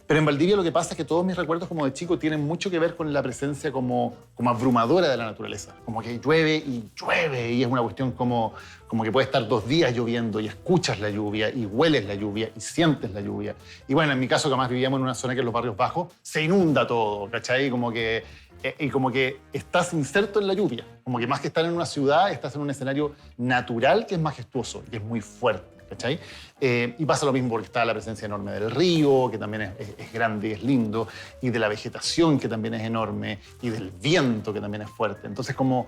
Pero en Valdivia lo que pasa es que todos mis recuerdos como de chico tienen mucho que ver con la presencia como abrumadora de la naturaleza. Como que llueve y es una cuestión como que puede estar 2 días lloviendo y escuchas la lluvia y hueles la lluvia y sientes la lluvia. Y bueno, en mi caso, que además vivíamos en una zona que es los barrios bajos, se inunda todo, ¿cachai? Como que estás inserto en la lluvia. Como que más que estar en una ciudad, estás en un escenario natural que es majestuoso y es muy fuerte. ¿Cachai? Y pasa lo mismo porque está la presencia enorme del río, que también es grande y es lindo, y de la vegetación, que también es enorme, y del viento, que también es fuerte. Entonces, como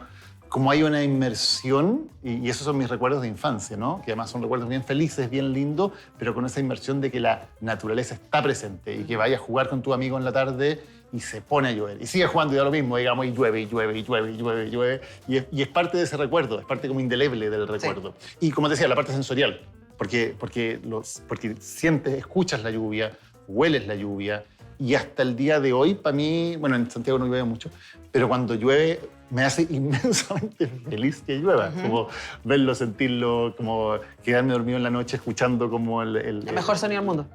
hay una inmersión, y esos son mis recuerdos de infancia, ¿no? Que además son recuerdos bien felices, bien lindos, pero con esa inmersión de que la naturaleza está presente y que vayas a jugar con tu amigo en la tarde y se pone a llover. Y sigue jugando y da lo mismo, digamos, y llueve, y llueve, y llueve, y llueve, y llueve. Y es parte de ese recuerdo, es parte como indeleble del recuerdo. Sí. Y como te decía, la parte sensorial. Porque sientes, escuchas la lluvia, hueles la lluvia, Y hasta el día de hoy, para mí, bueno, en Santiago no llueve mucho, pero cuando llueve me hace inmensamente feliz que llueva. Como verlo, sentirlo, como quedarme dormido en la noche escuchando como El mejor sonido del mundo.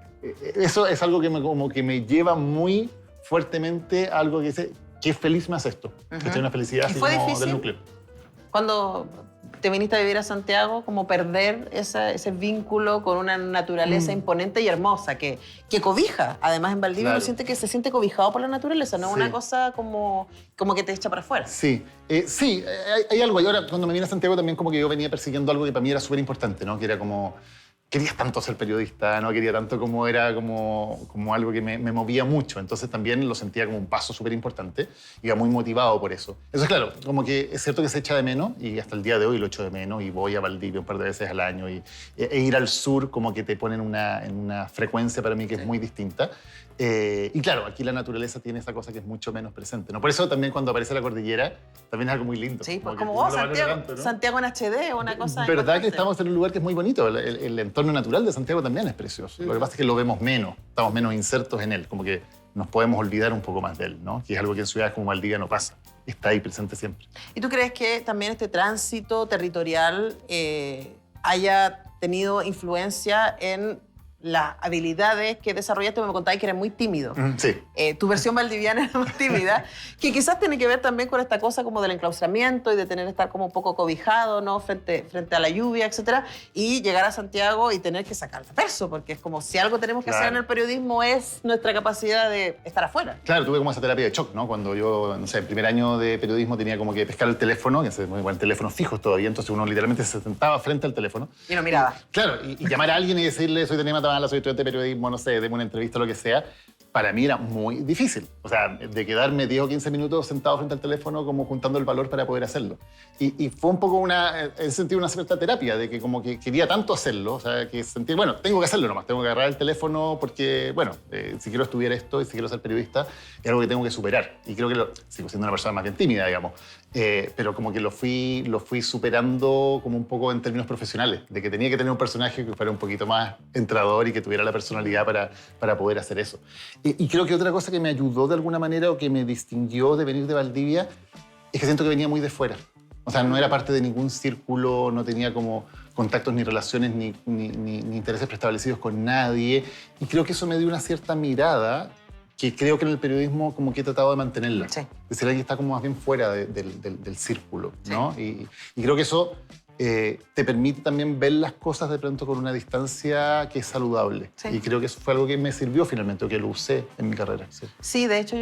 Eso es algo que como que me lleva muy fuertemente a algo que dice, qué feliz me hace esto. Que es una felicidad ¿Y así fue como difícil? del núcleo. Cuando te viniste a vivir a Santiago, como perder ese vínculo con una naturaleza imponente y hermosa que cobija. Además, en Valdivia Claro. uno siente que se siente cobijado por la naturaleza, no es Sí. una cosa como que te echa para afuera. Sí, sí, hay algo. Y ahora, cuando me vine a Santiago, también como que yo venía persiguiendo algo que para mí era súper importante, ¿no? Que era como... Quería tanto ser periodista, no quería tanto como era como algo que me movía mucho. Entonces también lo sentía como un paso súper importante. Iba muy motivado por eso. Entonces, claro, como que es cierto que se echa de menos y hasta el día de hoy lo echo de menos y voy a Valdivia un par de veces al año e ir al sur como que te pone en una frecuencia para mí que es muy distinta. Y claro, aquí la naturaleza tiene esa cosa que es mucho menos presente, ¿no? Por eso también cuando aparece la cordillera también es algo muy lindo. Sí, pues que como uno vos, lo valora Santiago, tanto, ¿no? Santiago en HD, una cosa ¿Verdad importante. que estamos en un lugar que es muy bonito? El entorno natural de Santiago también es precioso. Lo que pasa es que lo vemos menos, estamos menos insertos en él, como que nos podemos olvidar un poco más de él, ¿no? Que es algo que en ciudades como Valdivia no pasa. Está ahí presente siempre. ¿Y tú crees que también este tránsito territorial haya tenido influencia en las habilidades que desarrollaste? Me contabas que eres muy tímido. Sí. Tu versión valdiviana era más tímida, que quizás tiene que ver también con esta cosa como del enclaustramiento y de tener que estar como un poco cobijado, ¿no? Frente a la lluvia, etcétera, y llegar a Santiago y tener que sacar el verso, porque es como si algo tenemos que hacer en el periodismo es nuestra capacidad de estar afuera. Claro, tuve como esa terapia de shock, ¿no? Cuando yo, no sé, en primer año de periodismo tenía como que pescar el teléfono, que se mueven teléfonos fijos todavía, entonces uno literalmente se sentaba frente al teléfono. Y no miraba. Claro, y llamar a alguien y decirle, soy Tania Matamala, soy estudiante de periodismo, no sé, deme una entrevista o lo que sea, para mí era muy difícil. O sea, de quedarme 10 o 15 minutos sentado frente al teléfono como juntando el valor para poder hacerlo. Y fue un poco en ese sentido una cierta terapia, de que como que quería tanto hacerlo, o sea, que sentí, bueno, tengo que hacerlo nomás, tengo que agarrar el teléfono porque, bueno, si quiero estudiar esto y si quiero ser periodista, es algo que tengo que superar. Y creo que sigo siendo una persona más bien tímida, digamos. Pero como que lo fui superando como un poco en términos profesionales, de que tenía que tener un personaje que fuera un poquito más entrador y que tuviera la personalidad para poder hacer eso. Y creo que otra cosa que me ayudó de alguna manera o que me distinguió de venir de Valdivia es que siento que venía muy de fuera. O sea, no era parte de ningún círculo, no tenía como contactos ni relaciones ni intereses preestablecidos con nadie. Y creo que eso me dio una cierta mirada que creo que en el periodismo como que he tratado de mantenerla. Sí. De ser alguien que está como más bien fuera del círculo, ¿no? Y creo que eso te permite también ver las cosas de pronto con una distancia que es saludable. Sí. Y creo que eso fue algo que me sirvió finalmente, o que lo usé en mi carrera. Sí. Sí, de hecho,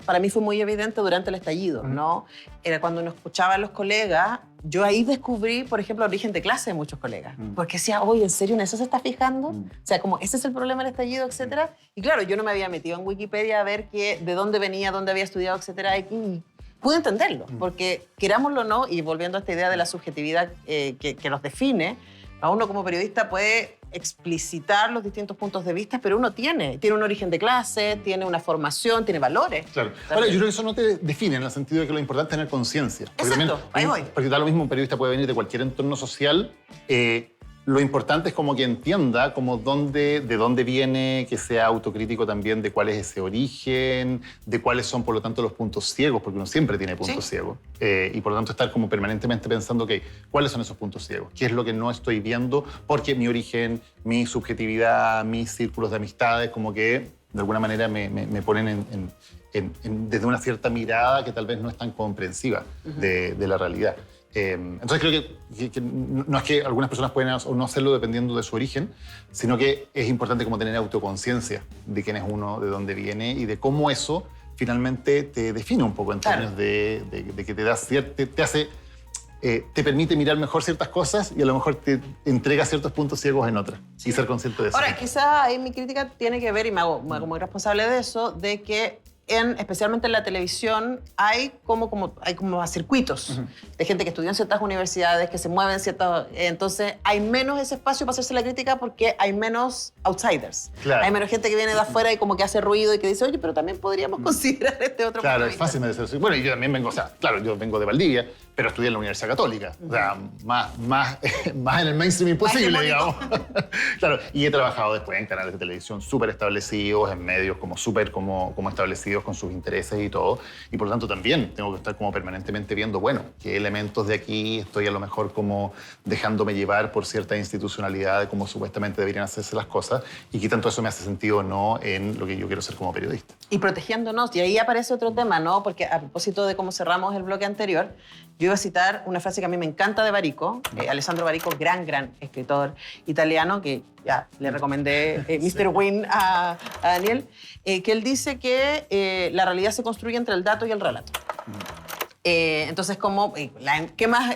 para mí fue muy evidente durante el estallido, ¿no? Era cuando uno escuchaba a los colegas, yo ahí descubrí, por ejemplo, el origen de clase de muchos colegas. Porque decía, oye, ¿en serio en eso se está fijando? O sea, como ese es el problema del estallido, etcétera. Y claro, yo no me había metido en Wikipedia a ver de dónde venía, dónde había estudiado, etcétera. Y pude entenderlo, porque querámoslo o no, y volviendo a esta idea de la subjetividad que los define, a uno como periodista puede explicitar los distintos puntos de vista, pero uno tiene un origen de clase, tiene una formación, tiene valores. Claro. Ahora, yo creo que eso no te define en el sentido de que lo importante es tener conciencia. Porque Exacto, ahí voy. Porque da lo mismo, un periodista puede venir de cualquier entorno social. Lo importante es como que entienda como de dónde viene, que sea autocrítico también de cuál es ese origen, de cuáles son, por lo tanto, los puntos ciegos, porque uno siempre tiene puntos ciegos. Y por lo tanto, estar como permanentemente pensando, ok, ¿cuáles son esos puntos ciegos? ¿Qué es lo que no estoy viendo? Porque mi origen, mi subjetividad, mis círculos de amistades, como que de alguna manera me ponen desde una cierta mirada que tal vez no es tan comprensiva de la realidad. Entonces creo que no es que algunas personas pueden o no hacerlo dependiendo de su origen, sino que es importante como tener autoconciencia de quién es uno, de dónde viene y de cómo eso finalmente te define un poco en términos de que te permite mirar mejor ciertas cosas y a lo mejor te entrega ciertos puntos ciegos en otras y ser consciente de eso. Ahora, quizás ahí mi crítica tiene que ver, y me hago muy responsable de eso, de que especialmente en la televisión, hay como circuitos de gente que estudió en ciertas universidades, que se mueven ciertas... Entonces, hay menos ese espacio para hacerse la crítica porque hay menos outsiders. Claro. Hay menos gente que viene de afuera y como que hace ruido y que dice, oye, pero también podríamos considerar este otro Claro, punto de es vista. fácil de decir. Bueno, y yo también vengo, o sea, claro, yo vengo de Valdivia, pero estudié en la Universidad Católica. O sea, más en el mainstream imposible, digamos. Claro, y he trabajado después en canales de televisión súper establecidos, en medios como súper como establecidos con sus intereses y todo. Y por lo tanto también tengo que estar como permanentemente viendo, bueno, qué elementos de aquí estoy a lo mejor como dejándome llevar por cierta institucionalidad de cómo supuestamente deberían hacerse las cosas y qué tanto eso me hace sentido o no en lo que yo quiero ser como periodista. Y protegiéndonos. Y ahí aparece otro tema, ¿no? Porque a propósito de cómo cerramos el bloque anterior, yo iba a citar una frase que a mí me encanta de Barico, Alessandro Barico, gran escritor italiano, que ya le recomendé Mr. Wynn a Daniel, que él dice que la realidad se construye entre el dato y el relato. Entonces, como, ¿qué más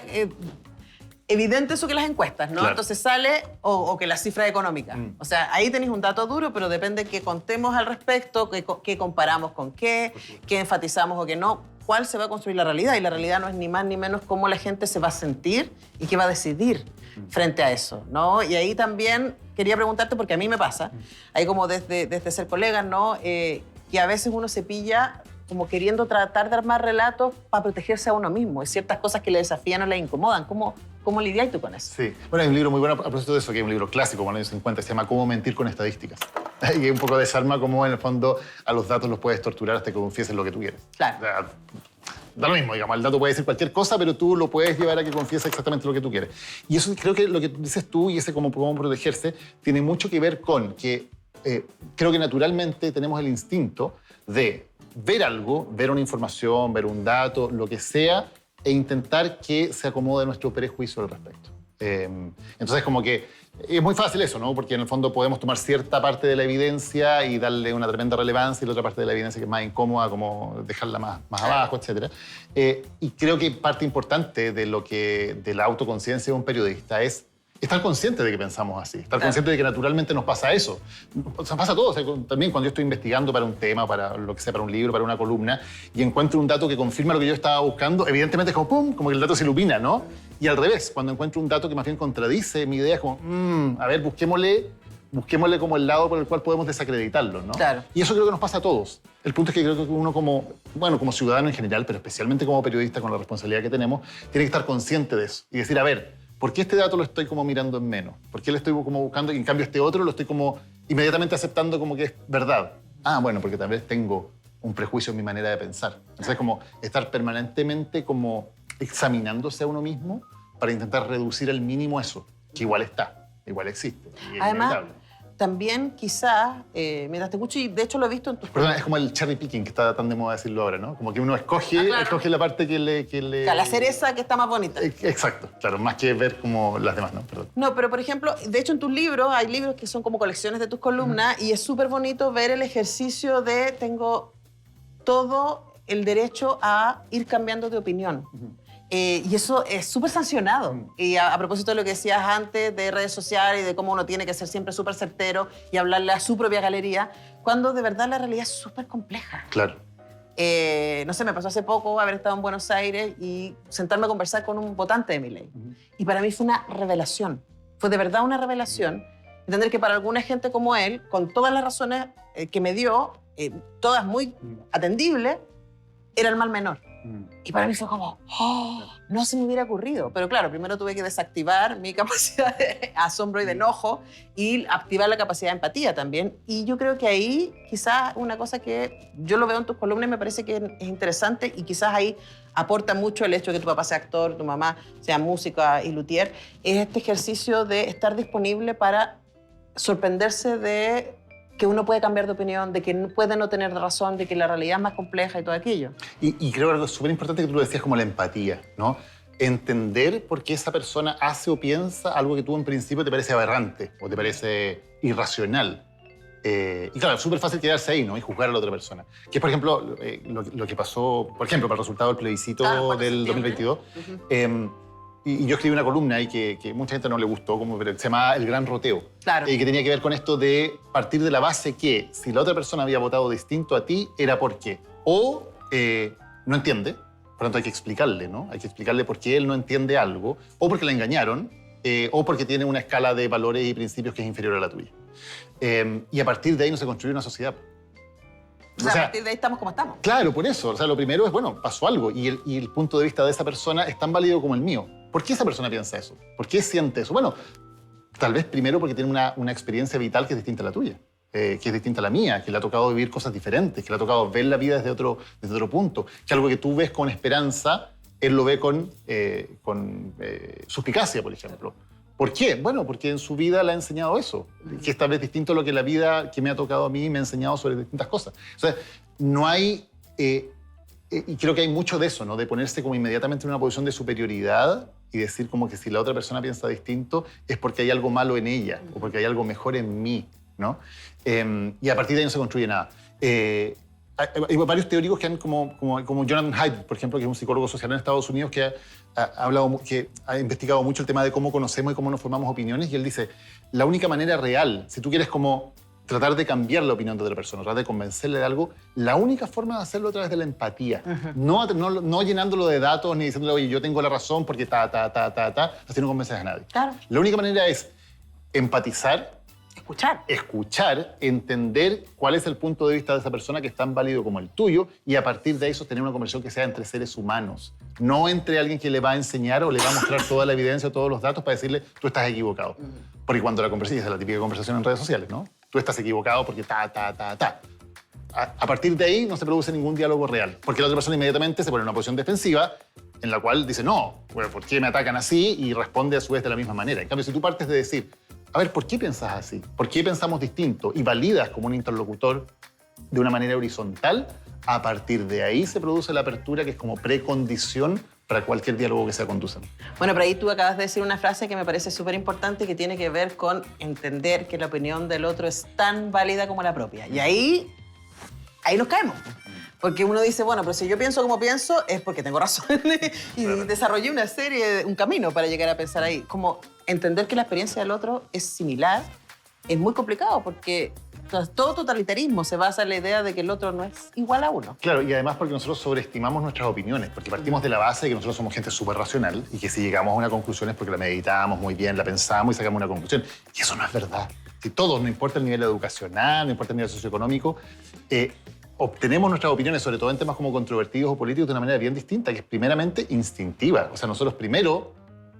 evidente eso que las encuestas, ¿no? Claro. Entonces sale, o que las cifras económicas. O sea, ahí tenéis un dato duro, pero depende que contemos al respecto, que comparamos con qué enfatizamos o qué no, cuál se va a construir la realidad. Y la realidad no es ni más ni menos cómo la gente se va a sentir y qué va a decidir frente a eso, ¿no? Y ahí también quería preguntarte, porque a mí me pasa, ahí como desde ser colegas, ¿no? Que a veces uno se pilla como queriendo tratar de armar relatos para protegerse a uno mismo. Hay ciertas cosas que le desafían o le incomodan. ¿Cómo lidias tú con eso? Sí. Bueno, hay un libro muy bueno a propósito de eso, que es un libro clásico, como en los años 50, se llama Cómo mentir con estadísticas. Y un poco desarma cómo, en el fondo, a los datos los puedes torturar hasta que confieses lo que tú quieres. Claro. O sea, da lo mismo, digamos, el dato puede decir cualquier cosa, pero tú lo puedes llevar a que confiese exactamente lo que tú quieres. Y eso creo que lo que dices tú y ese cómo protegerse tiene mucho que ver con que creo que naturalmente tenemos el instinto de ver algo, ver una información, ver un dato, lo que sea, e intentar que se acomode nuestro prejuicio al respecto. Entonces, como que es muy fácil eso, ¿no? Porque en el fondo podemos tomar cierta parte de la evidencia y darle una tremenda relevancia y la otra parte de la evidencia que es más incómoda, como dejarla más abajo, etc. Y creo que parte importante de la autoconciencia de un periodista es estar consciente de que pensamos así, estar consciente de que naturalmente nos pasa eso. O sea, pasa a todos. También cuando yo estoy investigando para un tema, para lo que sea, para un libro, para una columna, y encuentro un dato que confirma lo que yo estaba buscando, evidentemente es como ¡pum! Como que el dato se ilumina, ¿no? Y al revés, cuando encuentro un dato que más bien contradice mi idea, es como, a ver, busquémosle como el lado por el cual podemos desacreditarlo, ¿no? Claro. Y eso creo que nos pasa a todos. El punto es que creo que uno como ciudadano en general, pero especialmente como periodista con la responsabilidad que tenemos, tiene que estar consciente de eso y decir, a ver, ¿por qué este dato lo estoy como mirando en menos? ¿Por qué le estoy como buscando y en cambio este otro lo estoy como inmediatamente aceptando como que es verdad? Ah, bueno, porque tal vez tengo un prejuicio en mi manera de pensar. Entonces, como estar permanentemente como examinándose a uno mismo para intentar reducir al mínimo eso, que igual está, igual existe. Y es Además, inevitable. también quizás, mientras te escucho, y de hecho lo he visto en tus... Perdón, es como el cherry picking, que está tan de moda decirlo ahora, ¿no? Como que uno escoge la parte que le... La cereza que está más bonita. Exacto, claro, más que ver como las demás, ¿no? Perdón. No, pero por ejemplo, de hecho en tus libros hay libros que son como colecciones de tus columnas y es súper bonito ver el ejercicio de tengo todo el derecho a ir cambiando de opinión. Y eso es súper sancionado. Y a propósito de lo que decías antes de redes sociales y de cómo uno tiene que ser siempre súper certero y hablarle a su propia galería, cuando de verdad la realidad es súper compleja. Claro. No sé, me pasó hace poco haber estado en Buenos Aires y sentarme a conversar con un votante de Milei. Y para mí fue una revelación. Fue de verdad una revelación. Entender que para alguna gente como él, con todas las razones que me dio, todas muy atendibles, era el mal menor. Y para mí fue como, no se me hubiera ocurrido. Pero claro, primero tuve que desactivar mi capacidad de asombro y de enojo y activar la capacidad de empatía también. Y yo creo que ahí quizás una cosa que yo lo veo en tus columnas y me parece que es interesante y quizás ahí aporta mucho el hecho de que tu papá sea actor, tu mamá sea música y luthier, es este ejercicio de estar disponible para sorprenderse de que uno puede cambiar de opinión, de que puede no tener razón, de que la realidad es más compleja y todo aquello. Y creo que algo súper importante que tú lo decías como la empatía, ¿no? Entender por qué esa persona hace o piensa algo que tú en principio te parece aberrante o te parece irracional. Y claro, es súper fácil quedarse ahí, ¿no? Y juzgar a la otra persona. Que es, por ejemplo, lo que pasó, por ejemplo, para el resultado del plebiscito del 2022. y yo escribí una columna ahí que mucha gente no le gustó, pero se llamaba El Gran Roteo. Claro. Y que tenía que ver con esto de partir de la base que si la otra persona había votado distinto a ti, era por qué. O no entiende, por lo tanto hay que explicarle, ¿no? Hay que explicarle por qué él no entiende algo, o porque le engañaron, o porque tiene una escala de valores y principios que es inferior a la tuya. Y a partir de ahí no se construye una sociedad. O sea, a partir de ahí estamos como estamos. Claro, por eso. O sea, lo primero es, bueno, pasó algo y el punto de vista de esa persona es tan válido como el mío. ¿Por qué esa persona piensa eso? ¿Por qué siente eso? Bueno, tal vez primero porque tiene una experiencia vital que es distinta a la tuya, que es distinta a la mía, que le ha tocado vivir cosas diferentes, que le ha tocado ver la vida desde otro punto, que algo que tú ves con esperanza, él lo ve con suspicacia, por ejemplo. ¿Por qué? Bueno, porque en su vida le ha enseñado eso, que es tal vez distinto a lo que la vida que me ha tocado a mí me ha enseñado sobre distintas cosas. O sea, no hay, y creo que hay mucho de eso, ¿no? De ponerse como inmediatamente en una posición de superioridad y decir como que si la otra persona piensa distinto es porque hay algo malo en ella o porque hay algo mejor en mí, ¿no? Y a partir de ahí no se construye nada. Hay varios teóricos que han, como Jonathan Haidt, por ejemplo, que es un psicólogo social en Estados Unidos, que ha investigado mucho el tema de cómo conocemos y cómo nos formamos opiniones, y él dice, la única manera real, si tú quieres como tratar de cambiar la opinión de otra persona, tratar de convencerle de algo, la única forma de hacerlo a través de la empatía. No llenándolo de datos ni diciéndole, oye, yo tengo la razón porque así no convences a nadie. Claro. La única manera es empatizar, escuchar, entender cuál es el punto de vista de esa persona que es tan válido como el tuyo y a partir de eso tener una conversación que sea entre seres humanos, no entre alguien que le va a enseñar o le va a mostrar toda la evidencia o todos los datos para decirle tú estás equivocado. Porque cuando la conversación es la típica conversación en redes sociales, ¿no? Tú estás equivocado porque A partir de ahí no se produce ningún diálogo real, porque la otra persona inmediatamente se pone en una posición defensiva en la cual dice, no, bueno, ¿por qué me atacan así? Y responde a su vez de la misma manera. En cambio, si tú partes de decir, a ver, ¿por qué piensas así? ¿Por qué pensamos distinto? Y validas como un interlocutor de una manera horizontal, a partir de ahí se produce la apertura que es como precondición para cualquier diálogo que sea conducente. Bueno, pero ahí tú acabas de decir una frase que me parece súper importante que tiene que ver con entender que la opinión del otro es tan válida como la propia. Y ahí nos caemos. Porque uno dice, bueno, pero si yo pienso como pienso es porque tengo razón. Y desarrollé una serie, un camino para llegar a pensar ahí. Como entender que la experiencia del otro es similar es muy complicado porque todo totalitarismo se basa en la idea de que el otro no es igual a uno. Claro, y además porque nosotros sobreestimamos nuestras opiniones, porque partimos de la base de que nosotros somos gente súper racional y que si llegamos a una conclusión es porque la meditamos muy bien, la pensamos y sacamos una conclusión. Y eso no es verdad. Si todos, no importa el nivel educacional, no importa el nivel socioeconómico, obtenemos nuestras opiniones, sobre todo en temas como controvertidos o políticos, de una manera bien distinta, que es primeramente instintiva. O sea, nosotros primero,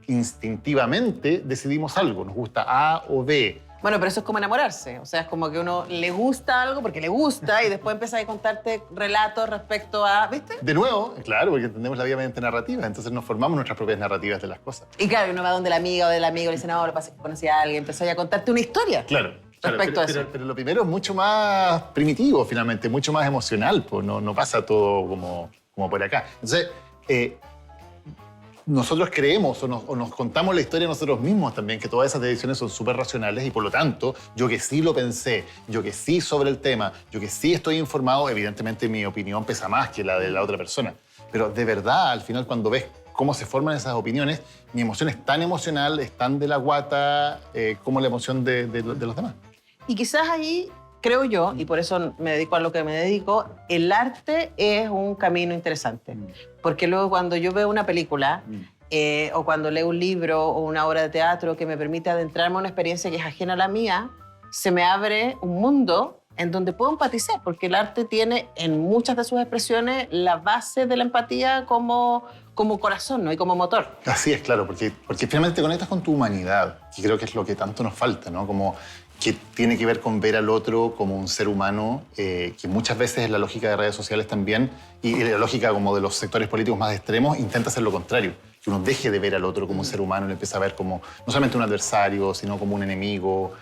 instintivamente, decidimos algo. Nos gusta A o B. Bueno, pero eso es como enamorarse. O sea, es como que uno le gusta algo porque le gusta y después empieza a contarte relatos respecto a... ¿Viste? De nuevo, claro, porque entendemos la vida mediante narrativas, entonces nos formamos nuestras propias narrativas de las cosas. Y claro, uno va donde la amiga o del amigo y le dice, no, lo pasé que conocí a alguien, empezó a contarte una historia. Claro. Respecto a eso. Pero lo primero es mucho más primitivo, finalmente, mucho más emocional, pues no pasa todo como por acá. Entonces, nosotros creemos o nos contamos la historia nosotros mismos también, que todas esas decisiones son súper racionales y por lo tanto, yo que sí lo pensé, yo que sí sobre el tema, yo que sí estoy informado, evidentemente mi opinión pesa más que la de la otra persona. Pero de verdad, al final, cuando ves cómo se forman esas opiniones, mi emoción es tan emocional, es tan de la guata como la emoción de los demás. Y quizás ahí, creo yo, y por eso me dedico a lo que me dedico, el arte es un camino interesante. Porque luego cuando yo veo una película o cuando leo un libro o una obra de teatro que me permite adentrarme a una experiencia que es ajena a la mía, se me abre un mundo en donde puedo empatizar, porque el arte tiene en muchas de sus expresiones la base de la empatía como corazón, ¿no? Y como motor. Así es, claro, porque finalmente te conectas con tu humanidad, que creo que es lo que tanto nos falta, ¿no? Como que tiene que ver con ver al otro como un ser humano, que muchas veces en la lógica de redes sociales también, y la lógica como de los sectores políticos más extremos, intenta hacer lo contrario. Que uno deje de ver al otro como un ser humano y lo empieza a ver como no solamente un adversario, sino como un enemigo,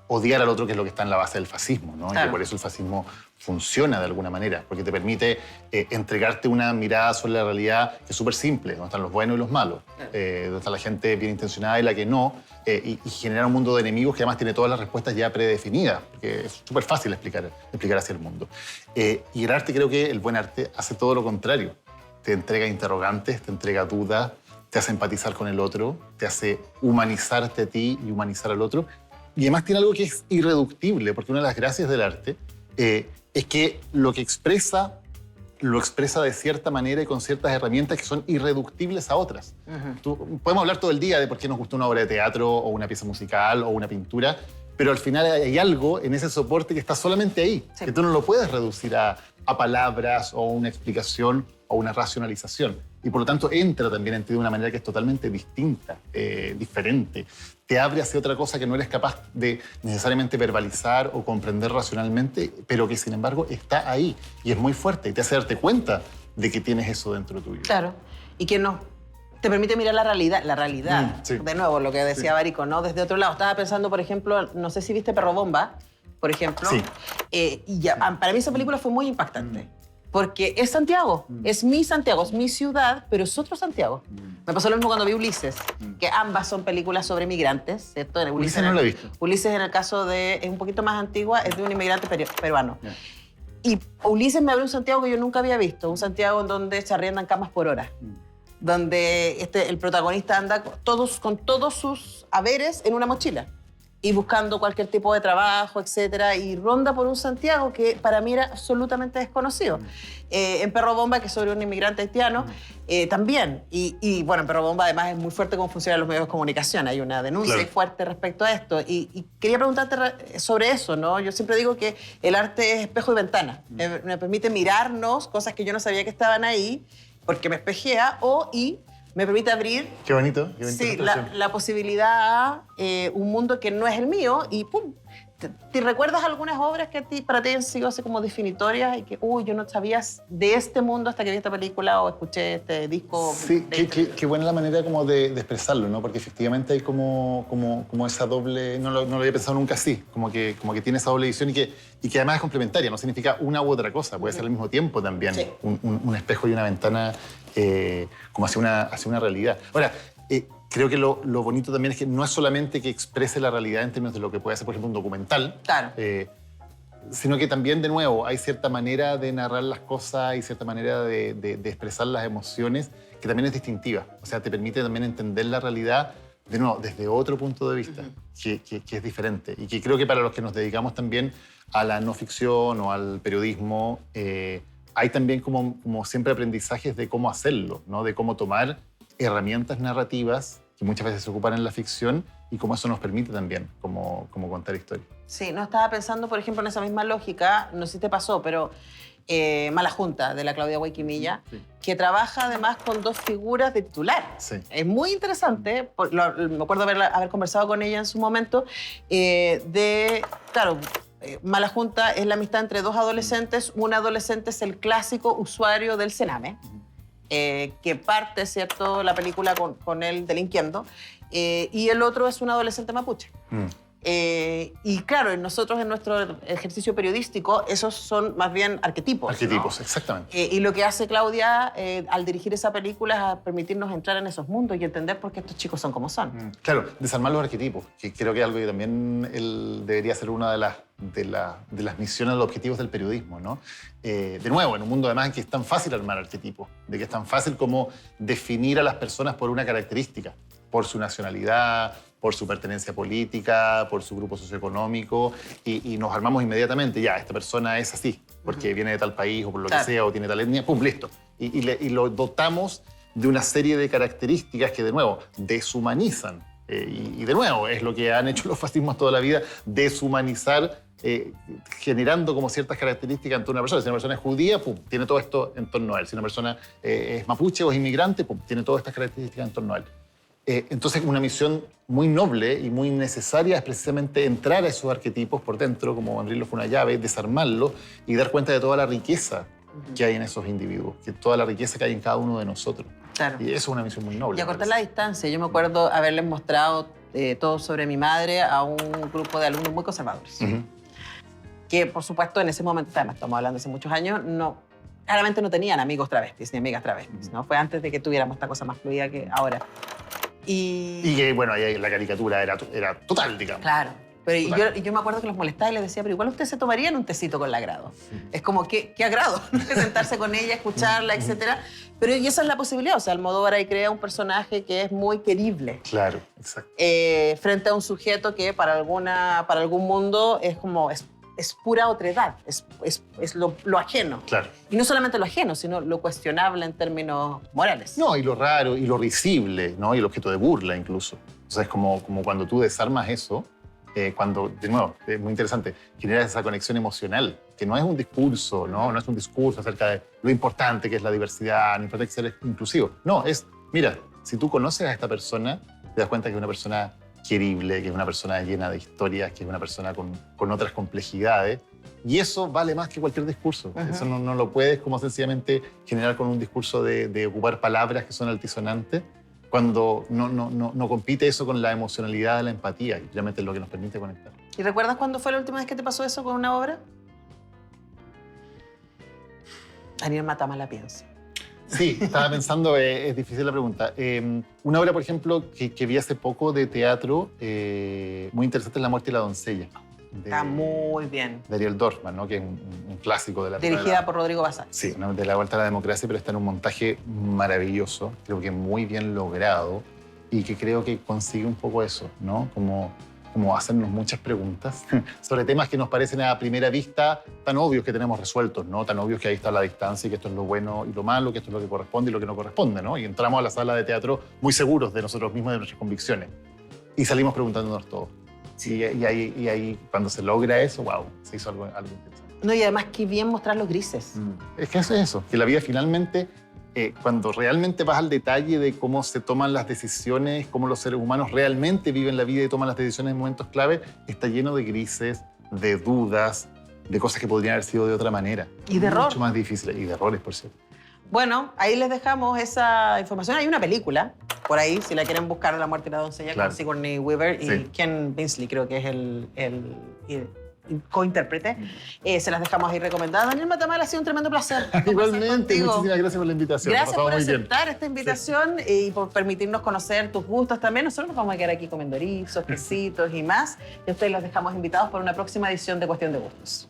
odiar al otro, que es lo que está en la base del fascismo, ¿no? Claro. Y que por eso el fascismo funciona de alguna manera, porque te permite entregarte una mirada sobre la realidad que es súper simple, donde están los buenos y los malos, donde está la gente bien intencionada y la que no, y generar un mundo de enemigos que además tiene todas las respuestas ya predefinidas, porque es súper fácil explicar hacia el mundo. Y el arte, creo que el buen arte hace todo lo contrario. Te entrega interrogantes, te entrega dudas, te hace empatizar con el otro, te hace humanizarte a ti y humanizar al otro. Y además tiene algo que es irreductible, porque una de las gracias del arte es que lo expresa de cierta manera y con ciertas herramientas que son irreductibles a otras. Podemos hablar todo el día de por qué nos gustó una obra de teatro o una pieza musical o una pintura, pero al final hay algo en ese soporte que está solamente ahí, que tú no lo puedes reducir a palabras o una explicación o una racionalización. Y por lo tanto entra también en ti de una manera que es totalmente distinta, diferente. Te abre hacia otra cosa que no eres capaz de necesariamente verbalizar o comprender racionalmente, pero que sin embargo está ahí y es muy fuerte y te hace darte cuenta de que tienes eso dentro tuyo. Claro. Y que no te permite mirar la realidad. Sí. De nuevo, lo que decía Barico, ¿no? Desde otro lado. Estaba pensando, por ejemplo, no sé si viste Perro Bomba, por ejemplo. Sí. Y ya, para mí esa película fue muy impactante. Porque es Santiago, es mi Santiago, es mi ciudad, pero es otro Santiago. Me pasó lo mismo cuando vi Ulises, que ambas son películas sobre migrantes, ¿cierto? Ulises no la he visto. Ulises, en el caso de, es un poquito más antigua, es de un inmigrante peruano. Y Ulises me abrió un Santiago que yo nunca había visto, un Santiago en donde se arriendan camas por hora, donde el protagonista anda con todos sus haberes en una mochila y buscando cualquier tipo de trabajo, etcétera, y ronda por un Santiago que para mí era absolutamente desconocido. En Perro Bomba, que es sobre un inmigrante haitiano, también. Y bueno, en Perro Bomba además es muy fuerte cómo funcionan los medios de comunicación. Hay una denuncia fuerte respecto a esto. Y quería preguntarte sobre eso, ¿no? Yo siempre digo que el arte es espejo y ventana. Me permite mirarnos cosas que yo no sabía que estaban ahí, porque me espejea, y me permite abrir Qué bonito. sí, la posibilidad a un mundo que no es el mío y ¡pum! ¿Te recuerdas algunas obras que para ti han sido así como definitorias y que, yo no sabías de este mundo hasta que vi esta película o escuché este disco? Sí, qué buena la manera como de expresarlo, ¿no? Porque efectivamente hay como esa doble, no lo había pensado nunca así, como que tiene esa doble visión y que además es complementaria, no significa una u otra cosa, puede ser al mismo tiempo también, sí. un espejo y una ventana como hacia una realidad. Ahora, creo que lo bonito también es que no es solamente que exprese la realidad en términos de lo que puede ser, por ejemplo, un documental, Claro. Sino que también, de nuevo, hay cierta manera de narrar las cosas y cierta manera de expresar las emociones que también es distintiva. O sea, te permite también entender la realidad, de nuevo, desde otro punto de vista, que es diferente. Y que creo que para los que nos dedicamos también a la no ficción o al periodismo, hay también como siempre aprendizajes de cómo hacerlo, ¿no? De cómo tomar herramientas narrativas que muchas veces se ocupan en la ficción y cómo eso nos permite también como contar historias. Sí, no estaba pensando, por ejemplo, en esa misma lógica, no sé si te pasó, pero Mala Junta, de la Claudia Guayquimilla, que trabaja además con dos figuras de titular. Sí. Es muy interesante, me acuerdo haber conversado con ella en su momento, claro, Mala Junta es la amistad entre dos adolescentes. Un adolescente es el clásico usuario del Sename, que parte, ¿cierto?, la película con él delinquiendo, y el otro es un adolescente mapuche. Y claro, nosotros en nuestro ejercicio periodístico, esos son más bien arquetipos. Arquetipos, ¿no? exactamente. Y lo que hace Claudia al dirigir esa película es a permitirnos entrar en esos mundos y entender por qué estos chicos son como son. Claro, desarmar los arquetipos, que creo que es algo que también debería ser una de las misiones, los objetivos del periodismo, ¿no? De nuevo, en un mundo además en que es tan fácil armar arquetipos, de que es tan fácil como definir a las personas por una característica, por su nacionalidad, por su pertenencia política, por su grupo socioeconómico, y nos armamos inmediatamente, ya, esta persona es así, porque viene de tal país o por lo que sea, o tiene tal etnia, ¡pum!, listo. Y lo dotamos de una serie de características que, de nuevo, deshumanizan. Y de nuevo, es lo que han hecho los fascismos toda la vida, deshumanizar, generando como ciertas características en torno a una persona. Si una persona es judía, ¡pum!, tiene todo esto en torno a él. Si una persona es mapuche o es inmigrante, ¡pum!, tiene todas estas características en torno a él. Entonces, una misión muy noble y muy necesaria es precisamente entrar a esos arquetipos por dentro, como abrirlos con una llave, desarmarlos y dar cuenta de toda la riqueza que hay en esos individuos, que toda la riqueza que hay en cada uno de nosotros. Claro. Y eso es una misión muy noble. Y acortar la distancia. Yo me acuerdo haberles mostrado todo sobre mi madre a un grupo de alumnos muy conservadores. Que, por supuesto, en ese momento, además estamos hablando de hace muchos años, claramente no tenían amigos travestis ni amigas travestis, ¿no? Fue antes de que tuviéramos esta cosa más fluida que ahora. Y que, bueno, ahí la caricatura era total, digamos. claro. Pero y Claro. yo me acuerdo que los molestaba y les decía, pero igual ustedes se tomarían un tecito con la Grado. Es como, ¿qué agrado? Sentarse con ella, escucharla, etcétera. Pero y esa es la posibilidad. O sea, Almodóvar ahí crea un personaje que es muy querible. Claro, exacto. Frente a un sujeto que para algún mundo es como... Es pura otredad, es lo ajeno. Claro. Y no solamente lo ajeno, sino lo cuestionable en términos morales. No, y lo raro, y lo risible, ¿no? Y el objeto de burla incluso. O sea, es como cuando tú desarmas eso, cuando, de nuevo, es muy interesante, generas esa conexión emocional, que no es un discurso, ¿no? No es un discurso acerca de lo importante que es la diversidad, lo importante que es ser inclusivo. No, es, mira, si tú conoces a esta persona, te das cuenta que es una persona querible, que es una persona llena de historias, que es una persona con otras complejidades. Y eso vale más que cualquier discurso. Eso no lo puedes como sencillamente generar con un discurso de ocupar palabras que son altisonantes, cuando no compite eso con la emocionalidad, la empatía, y realmente es lo que nos permite conectar. ¿Y recuerdas cuándo fue la última vez que te pasó eso con una obra? Daniel Matama la piensa. Sí, estaba pensando, es difícil la pregunta. Una obra, por ejemplo, que vi hace poco de teatro, muy interesante, es La muerte y la doncella. Está muy bien. De Ariel Dorfman, ¿no? Que es un clásico de la... Dirigida por Rodrigo Bazán. Sí, de la vuelta a la democracia, pero está en un montaje maravilloso, creo que muy bien logrado, y que creo que consigue un poco eso, ¿no? Como hacernos muchas preguntas sobre temas que nos parecen a primera vista tan obvios que tenemos resueltos, ¿no? Tan obvios que ahí está la distancia y que esto es lo bueno y lo malo, que esto es lo que corresponde y lo que no corresponde, ¿no? Y entramos a la sala de teatro muy seguros de nosotros mismos y de nuestras convicciones. Y salimos preguntándonos todo. Sí, y ahí, cuando se logra eso, wow, se hizo algo interesante. No, y además, qué bien mostrar los grises. Es que eso es eso, que la vida finalmente, cuando realmente vas al detalle de cómo se toman las decisiones, cómo los seres humanos realmente viven la vida y toman las decisiones en momentos clave, está lleno de grises, de dudas, de cosas que podrían haber sido de otra manera. Y de error. Mucho más difíciles, y de errores, por cierto. Bueno, ahí les dejamos esa información. Hay una película por ahí, si la quieren buscar, La muerte y la doncella, Claro. con Sigourney Weaver y Sí. Ken Binsley, creo que es el cointérprete. Se las dejamos ahí recomendadas. Daniel Matamal, ha sido un tremendo placer conversar Igualmente, contigo. muchísimas gracias por la invitación. Gracias Nos por pasamos muy bien. aceptar esta invitación y por permitirnos conocer tus gustos también. Nosotros nos vamos a quedar aquí comiendo erizos, quesitos y más. Y a ustedes los dejamos invitados para una próxima edición de Cuestión de Gustos.